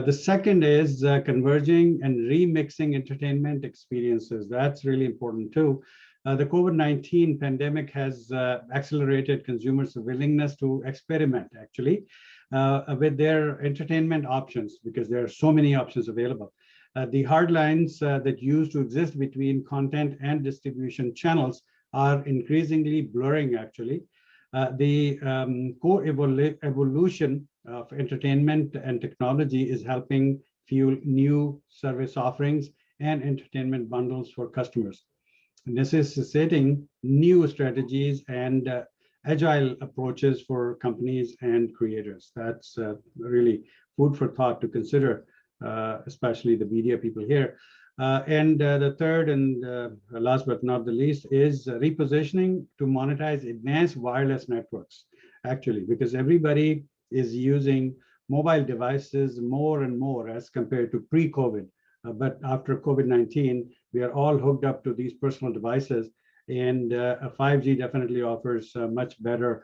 The second is converging and remixing entertainment experiences. That's really important too. The COVID-19 pandemic has accelerated consumers' willingness to experiment, actually, with their entertainment options, because there are so many options available. The hard lines that used to exist between content and distribution channels are increasingly blurring, actually. The co-evolution of entertainment and technology is helping fuel new service offerings and entertainment bundles for customers. Necessitating new strategies and agile approaches for companies and creators. That's really food for thought to consider, especially the media people here. The third and last but not the least is repositioning to monetize advanced wireless networks, actually, because everybody is using mobile devices more and more as compared to pre-COVID. But after COVID-19, we are all hooked up to these personal devices, and 5G definitely offers much better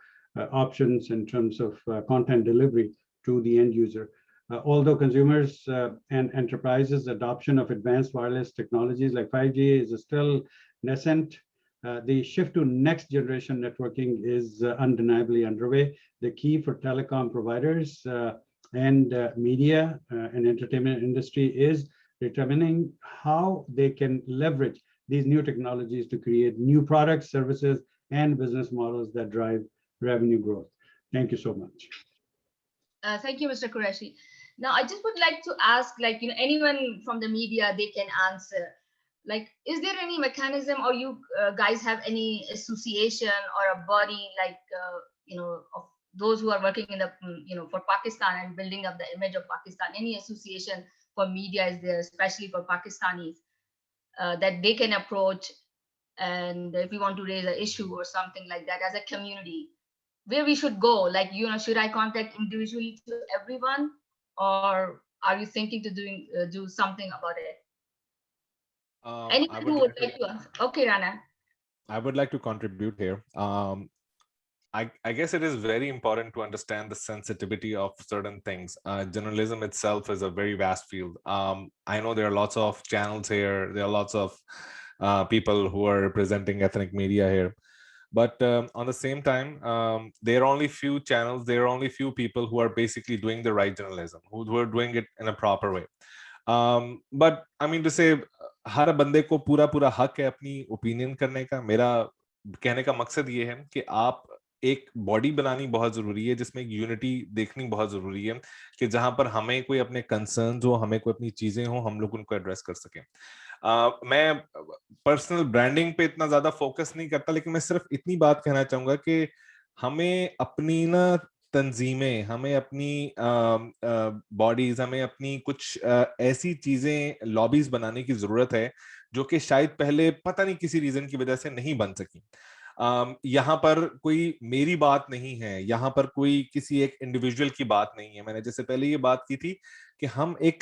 options in terms of content delivery to the end user. Although consumers and enterprises' adoption of advanced wireless technologies like 5G is still nascent, the shift to next generation networking is undeniably underway. The key for telecom providers and media and entertainment industry is determining how they can leverage these new technologies to create new products, services, and business models that drive revenue growth. Thank you so much. Thank you, Mr. Qureshi. Now, I just would like to ask, like, anyone from the media, they can answer. Like, is there any mechanism, or you guys have any association or a body, like, of those who are working in the, for Pakistan and building up the image of Pakistan? Any association for media is there, especially for Pakistanis, that they can approach, and if we want to raise an issue or something like that as a community, where we should go? Like, should I contact individually to everyone, or are you thinking to do something about it? Anyone who would like to answer? Okay, Rana. I would like to contribute here. I guess it is very important to understand the sensitivity of certain things. Journalism itself is a very vast field. I know there are lots of channels here. There are lots of people who are representing ethnic media here. But on the same time, there are only few channels, there are only few people who are basically doing the right journalism, who are doing it in a proper way. But I mean to say, हर बंदे को पूरा हक है अपनी opinion करने का. मेरा कहने का मकसद ये है कि आप एक बॉडी बनानी बहुत जरूरी है, जिसमें यूनिटी देखनी बहुत जरूरी है, कि जहां पर हमें कोई अपने कंसर्न्स हो, हमें कोई अपनी चीजें हो, हम लोग उनको एड्रेस कर सकें. मैं पर्सनल ब्रांडिंग पे इतना ज्यादा फोकस नहीं करता, लेकिन मैं सिर्फ इतनी बात कहना चाहूंगा कि हमें अपनी ना तंजीमें, हमें अपनी बॉडीज, हमें अपनी कुछ ऐसी चीजें, लॉबीज बनाने की जरूरत है जो कि शायद पहले पता नहीं किसी रीजन की वजह से नहीं बन सकी. यहाँ पर कोई मेरी बात नहीं है, यहाँ पर कोई किसी एक इंडिविजुअल की बात नहीं है. मैंने जैसे पहले ये बात की थी कि हम एक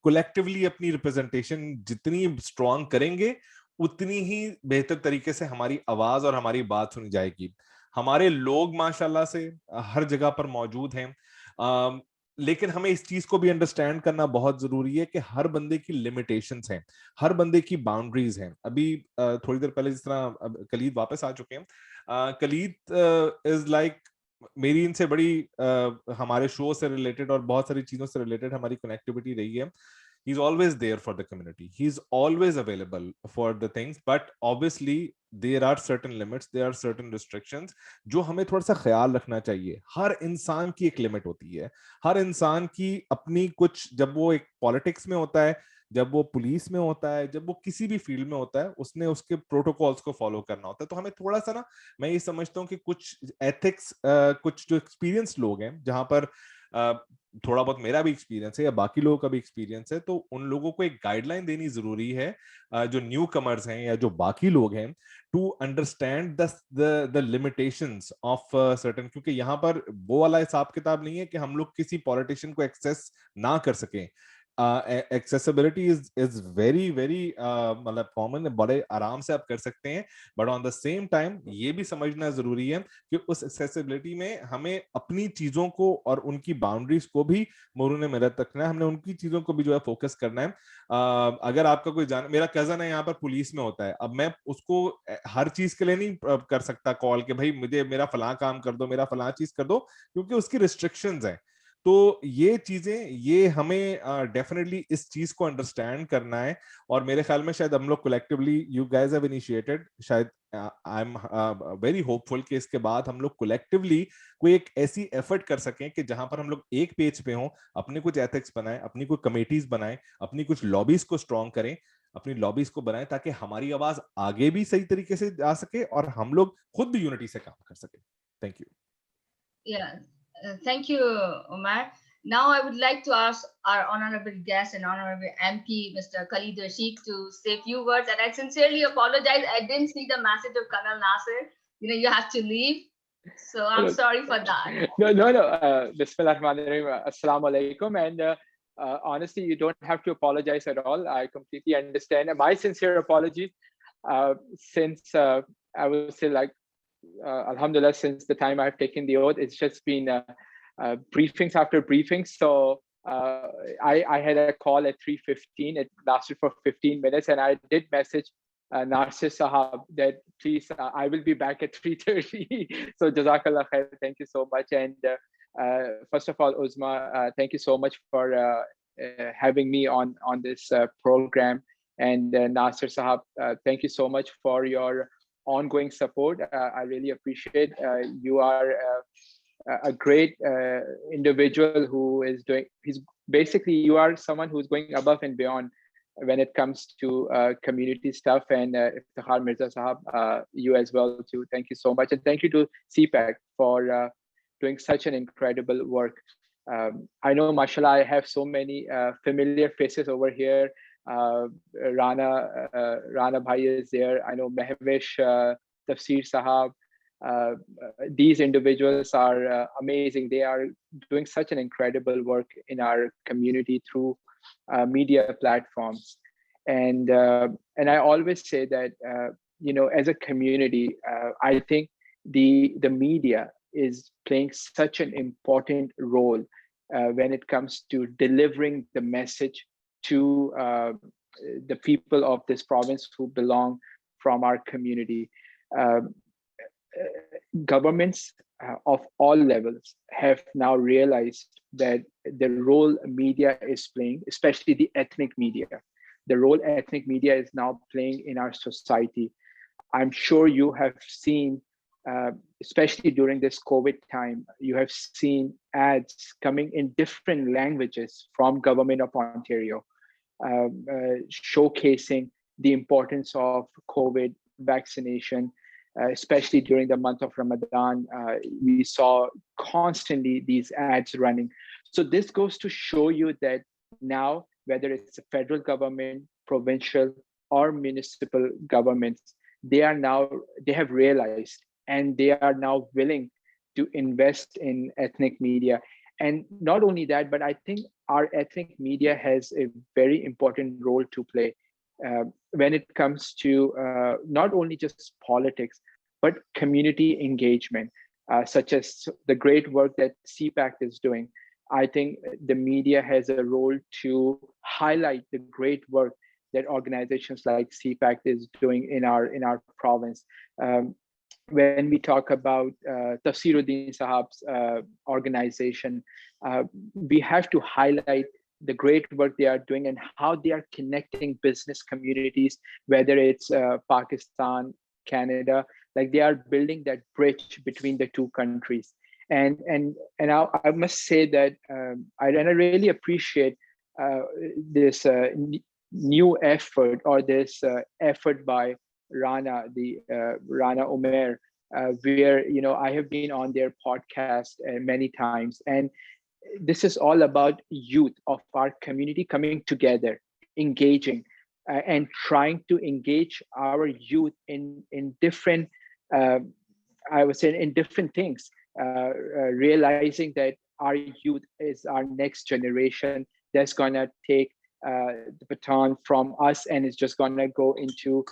कलेक्टिवली अपनी रिप्रेजेंटेशन जितनी स्ट्रॉन्ग करेंगे, उतनी ही बेहतर तरीके से हमारी आवाज और हमारी बात सुनी जाएगी. हमारे लोग माशाल्लाह से हर जगह पर मौजूद हैं, लेकिन हमें इस चीज को भी अंडरस्टैंड करना बहुत जरूरी है कि हर बंदे की लिमिटेशंस हैं, हर बंदे की बाउंड्रीज हैं. अभी थोड़ी देर पहले जिस तरह कलीद वापस आ चुके हैं, कलीद इज लाइक मेरी इनसे बड़ी हमारे शो से रिलेटेड और बहुत सारी चीजों से रिलेटेड हमारी कनेक्टिविटी रही है. He's always there for the community. He's always available for the things, but obviously there are certain limits, there are certain restrictions जो हमें थोड़ा सा ख्याल रखना चाहिए. हर इंसान की एक लिमिट होती है, हर इंसान की अपनी कुछ, जब वो एक पॉलिटिक्स में होता है, जब वो पुलिस में होता है, जब वो किसी भी फील्ड में होता है, उसने उसके प्रोटोकॉल्स को फॉलो करना होता है. तो हमें थोड़ा सा ना, मैं ये समझता हूँ कि कुछ एथिक्स, कुछ जो एक्सपीरियंस लोग हैं, जहां पर थोड़ा बहुत मेरा भी एक्सपीरियंस है या बाकी लोगों का भी एक्सपीरियंस है, तो उन लोगों को एक गाइडलाइन देनी जरूरी है, जो न्यू कमर्स हैं या जो बाकी लोग हैं, to understand the limitations of certain. क्योंकि यहाँ पर वो वाला हिसाब किताब नहीं है कि हम लोग किसी पॉलिटिशियन को एक्सेस ना कर सकें. एक्सेसिबिलिटी इज वेरी मतलब कॉमन, बड़े आराम से आप कर सकते हैं, but on the same time ये भी समझना जरूरी है कि उस एक्सेसिबिलिटी में हमें अपनी चीजों को और उनकी बाउंड्रीज को भी मरूने मेरत रखना है. हमने उनकी चीजों को भी जो है फोकस करना है. अगर आपका कोई मेरा कजन है यहाँ पर पुलिस में होता है, अब मैं उसको हर चीज के लिए नहीं कर सकता कॉल कि भाई मुझे मेरा फलां काम कर दो, मेरा फलां चीज कर दो, क्योंकि उसकी रिस्ट्रिक्शंस हैं. तो ये चीजें, ये हमें डेफिनेटली इस चीज को अंडरस्टैंड करना है. और मेरे ख्याल में शायद हम लोग collectively, you guys have initiated, शायद आई एम वेरी होपफुल कि इसके बाद हम लोग कलेक्टिवली कोई एक ऐसी एफर्ट कर सकें कि जहां पर हम लोग एक पेज पे हों, अपने कुछ एथिक्स बनाएं, अपनी कोई कमेटीज बनाएं, अपनी कुछ लॉबीज को स्ट्रॉन्ग करें, अपनी लॉबीज को बनाएं, ताकि हमारी आवाज आगे भी सही तरीके से जा सके और हम लोग खुद भी यूनिटी से काम कर सके. Thank you. Thank you, Omar. Now I would like to ask our honorable guest and honorable MP, Mr. Khalid Rashid, to say a few words. And I sincerely apologize, I didn't see the message of Colonel Nasser. You have to leave. So I'm sorry for that. No. Bismillahirrahmanirrahim. Assalamu alaikum. And honestly, you don't have to apologize at all. I completely understand. And my sincere apology, since I would say like, Alhamdulillah, since the time I've taken the oath, it's just been briefings after briefings. So I had a call at 3:15. It lasted for 15 minutes, and I did message Nasir Sahab that please, I will be back at 3:30. So Jazakallah khair. Thank you so much. And first of all, Uzma, thank you so much for having me on this program. And Nasir Sahab, thank you so much for your ongoing support. I really appreciate. You are a great individual who is doing. You are someone who's going above and beyond when it comes to community stuff. And Iftikhar Mirza Sahab, you as well too. Thank you so much, and thank you to CPAC for doing such an incredible work. I know, mashallah, I have so many familiar faces over here. Rana Bhai is there. I know Mehwish, Tafsir Sahab. These individuals are amazing. They are doing such an incredible work in our community through media platforms. And I always say that, as a community, I think the media is playing such an important role when it comes to delivering the message to the people of this province who belong from our community. Governments of all levels have now realized that the role media is playing, especially the ethnic media, the role ethnic media is now playing in our society. I'm sure you have seen, especially during this COVID time, you have seen ads coming in different languages from Government of Ontario, showcasing the importance of COVID vaccination, especially during the month of Ramadan. We saw constantly these ads running. So this goes to show you that now, whether it's the federal government, provincial, or municipal governments, they have realized, and they are now willing to invest in ethnic media. And not only that, but I think our ethnic media has a very important role to play when it comes to not only just politics, but community engagement, such as the great work that CPAC is doing. I think the media has a role to highlight the great work that organizations like CPAC is doing in our province. When we talk about Tafsiruddin Sahab's organization, we have to highlight the great work they are doing and how they are connecting business communities, whether it's Pakistan, Canada, like they are building that bridge between the two countries. And I must say that I really appreciate this new effort, or this effort by Rana Umair, where I have been on their podcast many times, and this is all about youth of our community coming together, engaging, and trying to engage our youth in different, I would say, in different things, realizing that our youth is our next generation that's gonna take the baton from us, and it's just gonna go into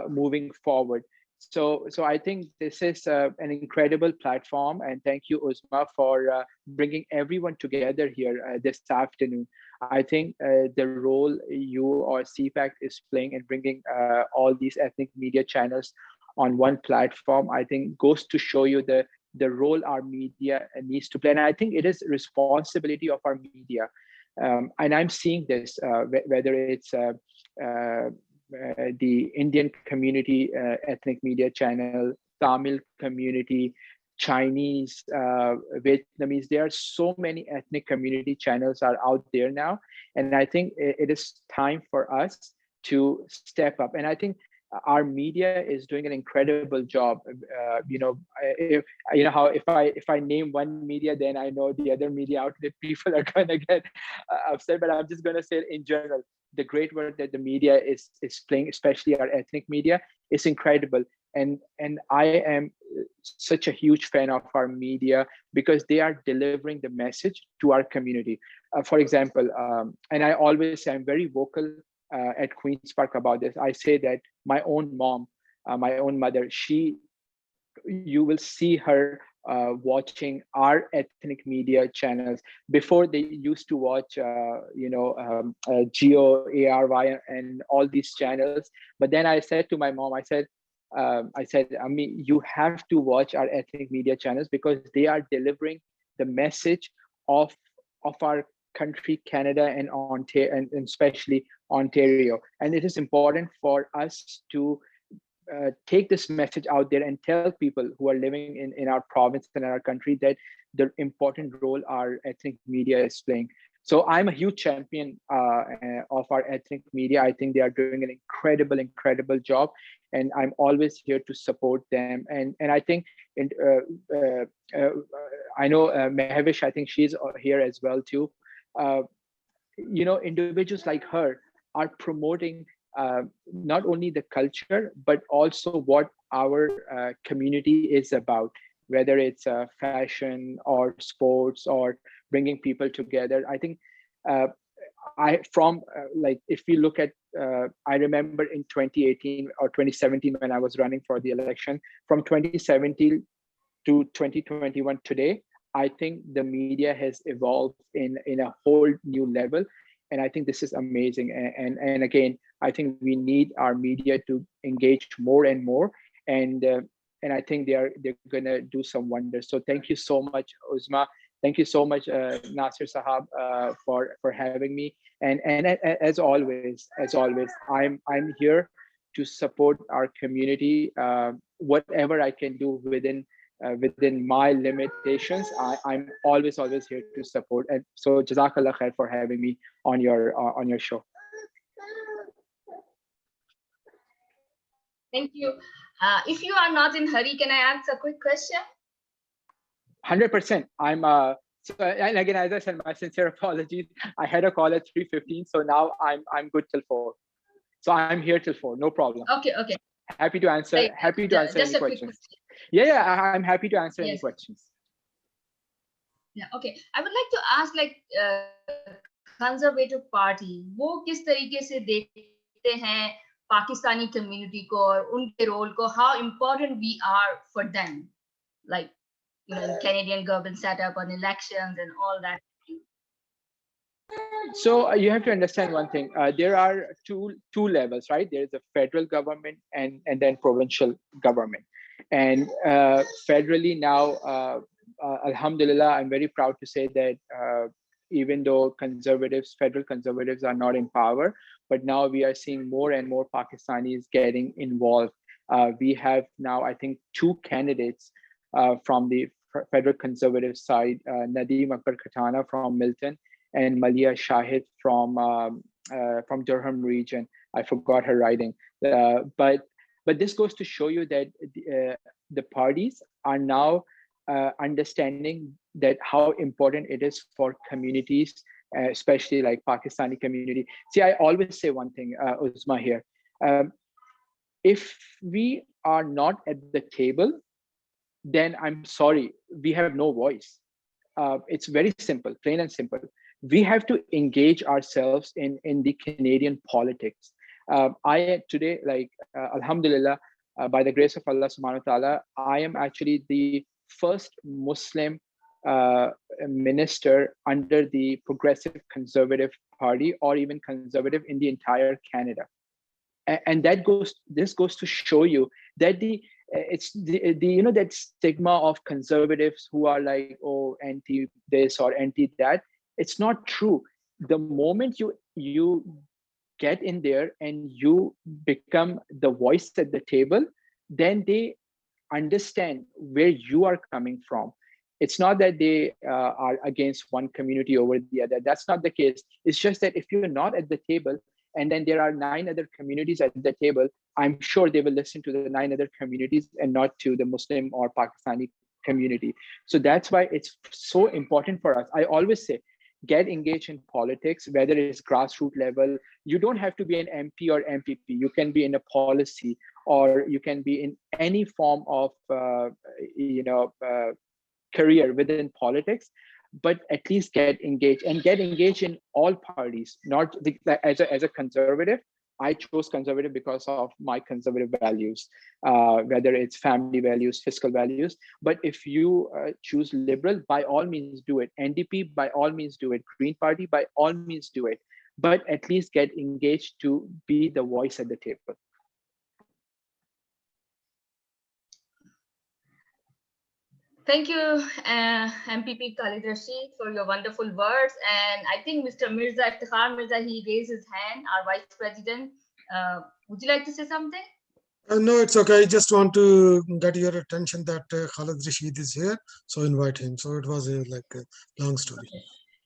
moving forward. So I think this is an incredible platform, and thank you, Uzma, for bringing everyone together here this afternoon. I think the role you or CPAC is playing in bringing all these ethnic media channels on one platform, I think goes to show you the role our media needs to play. And I think it is responsibility of our media. And I'm seeing this, whether it's the Indian community ethnic media channel, Tamil community, Chinese, Vietnamese. There are so many ethnic community channels are out there now. And I think it is time for us to step up. And I think our media is doing an incredible job. If I name one media, then I know the other media outlet people are gonna get upset, but I'm just gonna say in general, the great work that the media is playing, especially our ethnic media, is incredible. and I am such a huge fan of our media because they are delivering the message to our community. For example, and I always say I'm very vocal at Queen's Park about this. I say that my own mom, my own mother, you will see her watching our ethnic media channels. Before, they used to watch Geo, ARY, and all these channels. But then I said to my mom, I said, Ami, you have to watch our ethnic media channels because they are delivering the message of our country, Canada, and Ontario, and especially Ontario. And it is important for us to take this message out there and tell people who are living in our province and in our country that the important role our ethnic media is playing. So I'm a huge champion of our ethnic media. I think they are doing an incredible job, and I'm always here to support them. And I think, I know Mehvish, I think she's here as well too. Individuals like her are promoting not only the culture, but also what our community is about, whether it's fashion or sports or bringing people together. I think if you look at, I remember in 2018 or 2017 when I was running for the election, from 2017 to 2021 today, I think the media has evolved in a whole new level. And I think this is amazing. And again, I think we need our media to engage more and more. And I think they're gonna do some wonders. So thank you so much, Uzma. Thank you so much, Nasir Sahab, for having me. And as always, I'm here to support our community. Whatever I can do within my limitations, I'm always here to support. And so Jazakallah khair for having me on your show. Thank you. If you are not in hurry, can I ask a quick question? 100%. And again, as I said, my sincere apologies. I had a call at 3:15, so now I'm good till 4. So I'm here till 4, no problem. Okay. Happy to answer. Happy to answer any questions. Yeah, I'm happy to answer any questions. Yeah, okay. I would like to ask, Conservative Party, वो किस तरीके से देखते हैं Pakistani community को और उनके role को, how important we are for them, like the Canadian government setup on elections and all that. So you have to understand one thing. There are two levels, right? There is a federal government and then provincial government. And federally now, Alhamdulillah, I'm very proud to say that even though federal conservatives are not in power, but now we are seeing more and more Pakistanis getting involved. We have now, I think, 2 candidates from the federal conservative side, Nadeem Akbar Khatana from Milton and Malia Shahid from Durham region. I forgot her riding, but this goes to show you that the parties are now understanding that how important it is for communities, especially like Pakistani community. See, I always say one thing, Uzma here. If we are not at the table, then I'm sorry, we have no voice. It's very simple, plain and simple. We have to engage ourselves in the Canadian politics. I today, Alhamdulillah, by the grace of Allah subhanahu wa ta'ala, I am actually the first Muslim minister under the Progressive Conservative Party, or even conservative in the entire Canada. And this goes to show you that it's that stigma of conservatives who are like, oh, anti this or anti that. It's not true. The moment you get in there and you become the voice at the table, then they understand where you are coming from. It's not that they are against one community over the other. That's not the case. It's just that if you're not at the table, and then there are 9 other communities at the table, I'm sure they will listen to the 9 other communities and not to the Muslim or Pakistani community. So that's why it's so important for us. I always say, get engaged in politics, whether it's grassroots level. You don't have to be an MP or MPP. You can be in a policy or you can be in any form of career within politics, but at least get engaged in all parties, not as a conservative. I chose conservative because of my conservative values, whether it's family values, fiscal values. But if you choose liberal, by all means do it. NDP, by all means do it. Green Party, by all means do it. But at least get engaged to be the voice at the table. Thank you, MPP Khalid Rashid, for your wonderful words. And I think Mr. Mirza, Iftikhar Mirza, he raised his hand, our Vice President. Would you like to say something? No, it's okay. I just want to get your attention that Khalid Rashid is here, so invite him. So it was a long story.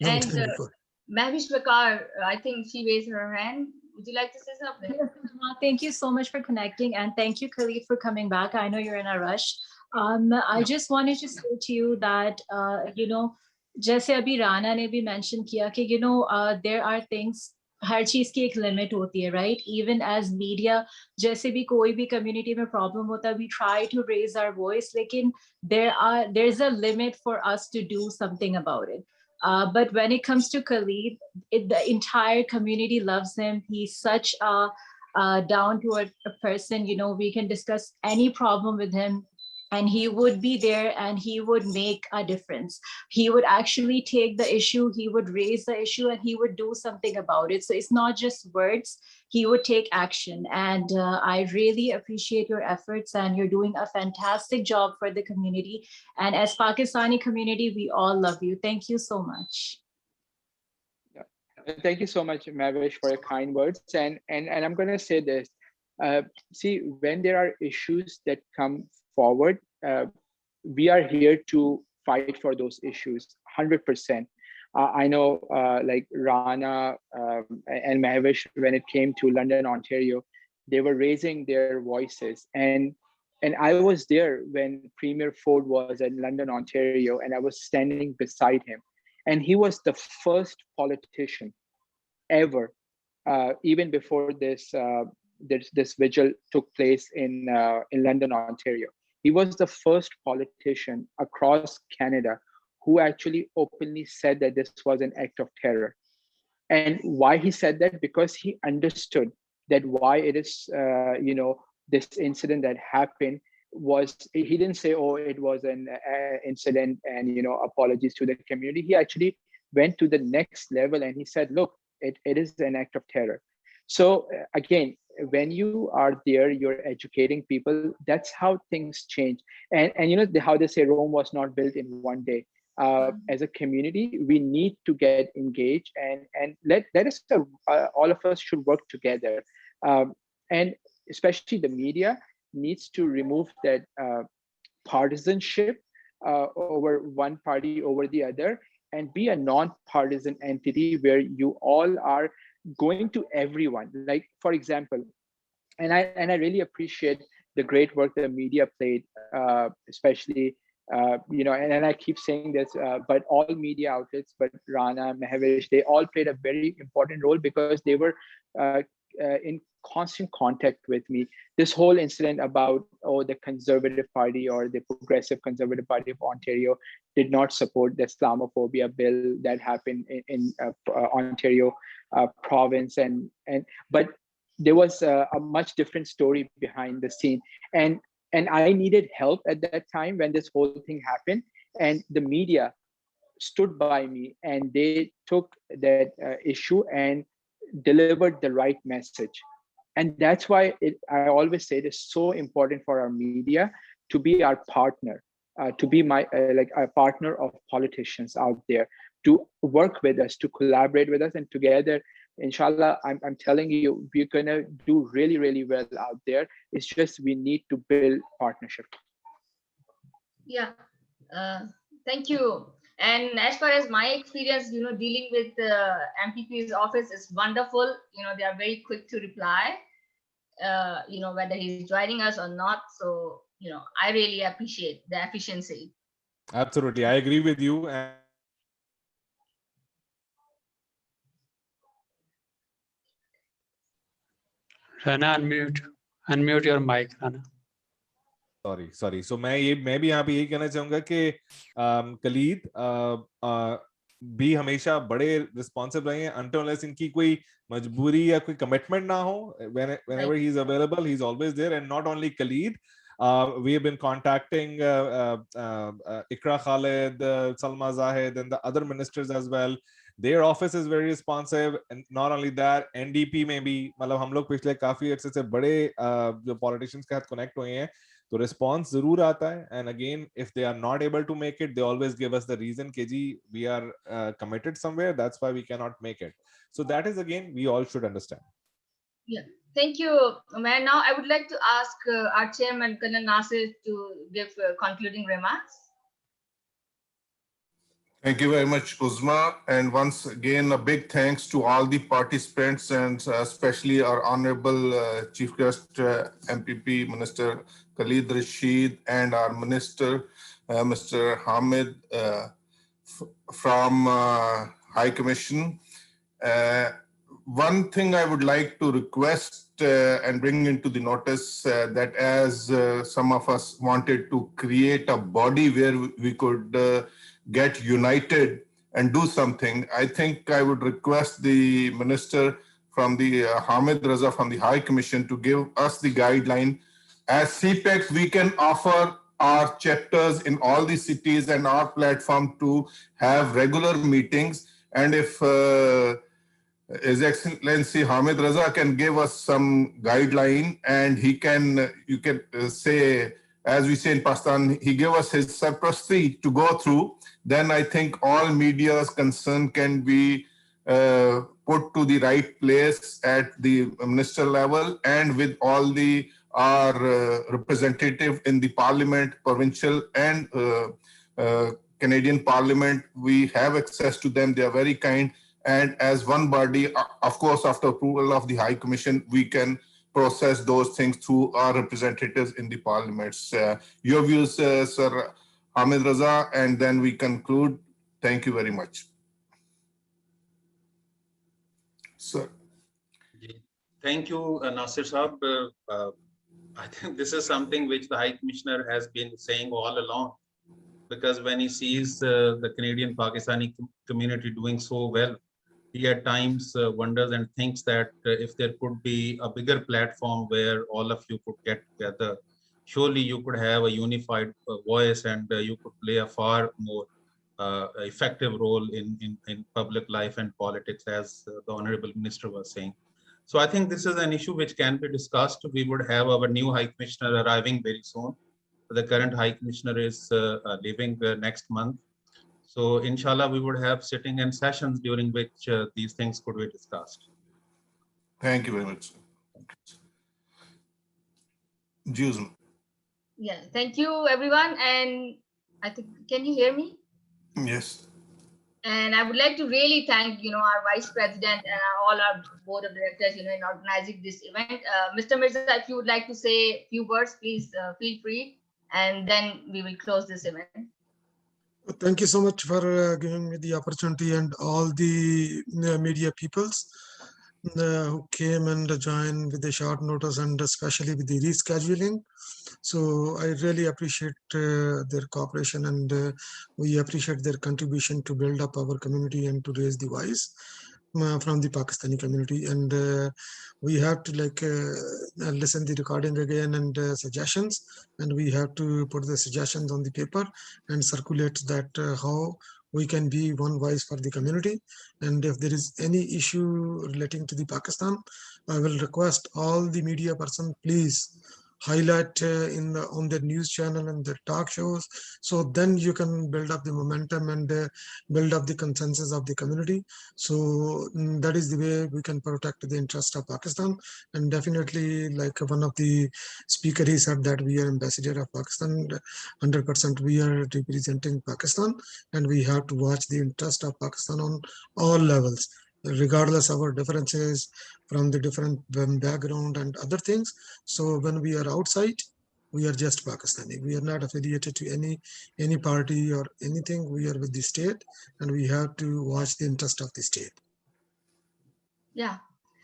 Long And time before. Mahwish Bakar, I think she raised her hand. Would you like to say something? Thank you so much for connecting, and thank you, Khalid, for coming back. I know you're in a rush. I just wanted to say to you that, जैसे अभी राना ने भी mention किया कि, there are things, हर चीज की एक limit होती है, right? Even as media, जैसे भी कोई भी community में problem होता है, we try to raise our voice, लेकिन there's a limit for us to do something about it. But when it comes to Khalid, the entire community loves him. He's such a down-to-earth person. We can discuss any problem with him, and he would be there and he would make a difference. He would actually take the issue, he would raise the issue, and he would do something about it. So it's not just words, he would take action. And I really appreciate your efforts, and you're doing a fantastic job for the community. And as Pakistani community, we all love you. Thank you so much. Thank you so much, Mahwish, for your kind words. And I'm going to say this. See, when there are issues that come forward, we are here to fight for those issues 100%. I know like Rana and Mahwish, when it came to London, Ontario, they were raising their voices. And I was there when Premier Ford was in London, Ontario, and I was standing beside him. And he was the first politician ever, even before this vigil took place in London, Ontario. He was the first politician across Canada who actually openly said that this was an act of terror. And why he said that? Because he understood that why it is, this incident that happened was, he didn't say, oh, it was an incident and, apologies to the community. He actually went to the next level and he said, look, it is an act of terror. So again, when you are there, you're educating people. That's how things change. And how they say Rome was not built in one day. As a community, we need to get engaged and let us, all of us should work together. And especially the media needs to remove that partisanship over one party over the other, and be a non-partisan entity where you all are going to everyone. Like, for example, and I really appreciate the great work the media played, especially, and I keep saying this, but all media outlets, but Rana, Mahwish, they all played a very important role because they were in constant contact with me. This whole incident about, the Conservative Party or the Progressive Conservative Party of Ontario did not support the Islamophobia bill that happened in Ontario province, but there was a much different story behind the scene, and I needed help at that time when this whole thing happened, and the media stood by me and they took that issue and delivered the right message. And that's why I always say it is so important for our media to be our partner, to be a partner of politicians out there, to work with us, to collaborate with us, and together, inshallah, I'm telling you, we're gonna do really, really well out there. It's just we need to build partnership. Yeah, thank you. And as far as my experience, dealing with the MPP's office is wonderful. They are very quick to reply, whether he's joining us or not. So, I really appreciate the efficiency. Absolutely. I agree with you. Rana, unmute. Unmute your mic, Rana. Sorry. So मैं भी यहाँ पे यही कहना चाहूँगा कि कलीद भी हमेशा बड़े रिस्पॉन्सिव रहे हैं until unless इनकी कोई मजबूरी या कोई कमिटमेंट ना हो. Whenever he is available, he is always there. And not only Khalid, we have been contacting Ikra Khalid, Salma Zahid, and the other ministers as well. Their office is very responsive, and not only that, NDP में भी मतलब हम लोग पिछले काफी अर्से से बड़े जो politicians के साथ connect हुए हैं, तो response जरूर आता है. And again, if they are not able to make it, they always give us the reason कि जी we are committed somewhere, that's why we cannot make it. So that is again, we all should understand. Yeah, thank you, Umair. Now I would like to ask our chairman, Colonel Nasir, to give concluding remarks. Thank you very much, Uzma. And once again, a big thanks to all the participants and especially our Honorable Chief Guest MPP Minister Khalid Rashid and our Minister Mr. Hamid from High Commission. One thing I would like to request and bring into the notice that as some of us wanted to create a body where we could get united and do something, I think I would request the minister from the Hamid Raza from the High Commission to give us the guideline. As CPEC, we can offer our chapters in all the cities and our platform to have regular meetings. And if His Excellency Hamid Raza can give us some guideline and you can say, as we say in Pakistan, he gave us his surplusy to go through, then I think all media's concern can be put to the right place at the minister level and with all our representative in the parliament, provincial and Canadian parliament. We have access to them. They are very kind. And as one body, of course, after approval of the High Commission, we can process those things through our representatives in the parliaments. Your views, Sir Hamid Raza, and then we conclude. Thank you very much. Sir. Thank you, Nasir Saab. I think this is something which the High Commissioner has been saying all along, because when he sees the Canadian Pakistani community doing so well, he at times wonders and thinks that if there could be a bigger platform where all of you could get together, surely you could have a unified voice and you could play a far more effective role in public life and politics, as the Honorable Minister was saying. So I think this is an issue which can be discussed. We would have our new High Commissioner arriving very soon. The current High Commissioner is leaving next month. So inshallah, we would have sitting and sessions during which these things could be discussed. Thank you very much. Juzma. Yeah, thank you, everyone. And I think, can you hear me? Yes. And I would like to really thank, our Vice President and all our Board of Directors, in organizing this event. Mr. Mirza, if you would like to say a few words, please feel free. And then we will close this event. Thank you so much for giving me the opportunity, and all the media peoples who came and joined with a short notice, and especially with the rescheduling. So I really appreciate their cooperation, and we appreciate their contribution to build up our community and to raise the voice from the Pakistani community. And we have to listen the recording again and suggestions, and we have to put the suggestions on the paper and circulate that how we can be one voice for the community. And if there is any issue relating to the Pakistan, I will request all the media person, please highlight on their news channel and their talk shows, so then you can build up the momentum and build up the consensus of the community. So that is the way we can protect the interest of Pakistan. And definitely, like one of the speakers, he said that we are ambassador of Pakistan, 100% we are representing Pakistan, and we have to watch the interest of Pakistan on all levels, regardless of our differences from the different background and other things. So when we are outside, we are just Pakistani. We are not affiliated to any party or anything. We are with the state, and we have to watch the interest of the state. Yeah.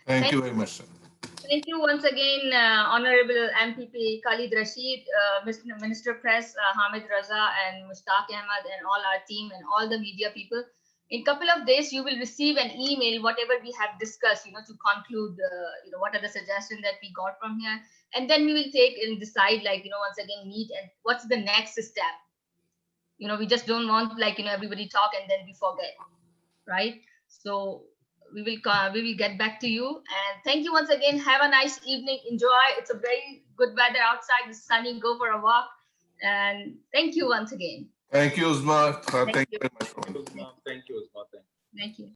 Thank you very much, sir. Thank you once again, Honorable MPP Khalid Rashid, Minister of Press Hamid Raza, and Mushtaq Ahmad, and all our team and all the media people. In a couple of days, you will receive an email, whatever we have discussed, to conclude, what are the suggestions that we got from here. And then we will take and decide, once again, meet and what's the next step. We just don't want, everybody talk and then we forget, right? So we will get back to you. And thank you once again. Have a nice evening. Enjoy. It's a very good weather outside. It's sunny. Go for a walk. And thank you once again. Thank you, Uzma. Thank you very much. Thank you, Uzma. Thank you.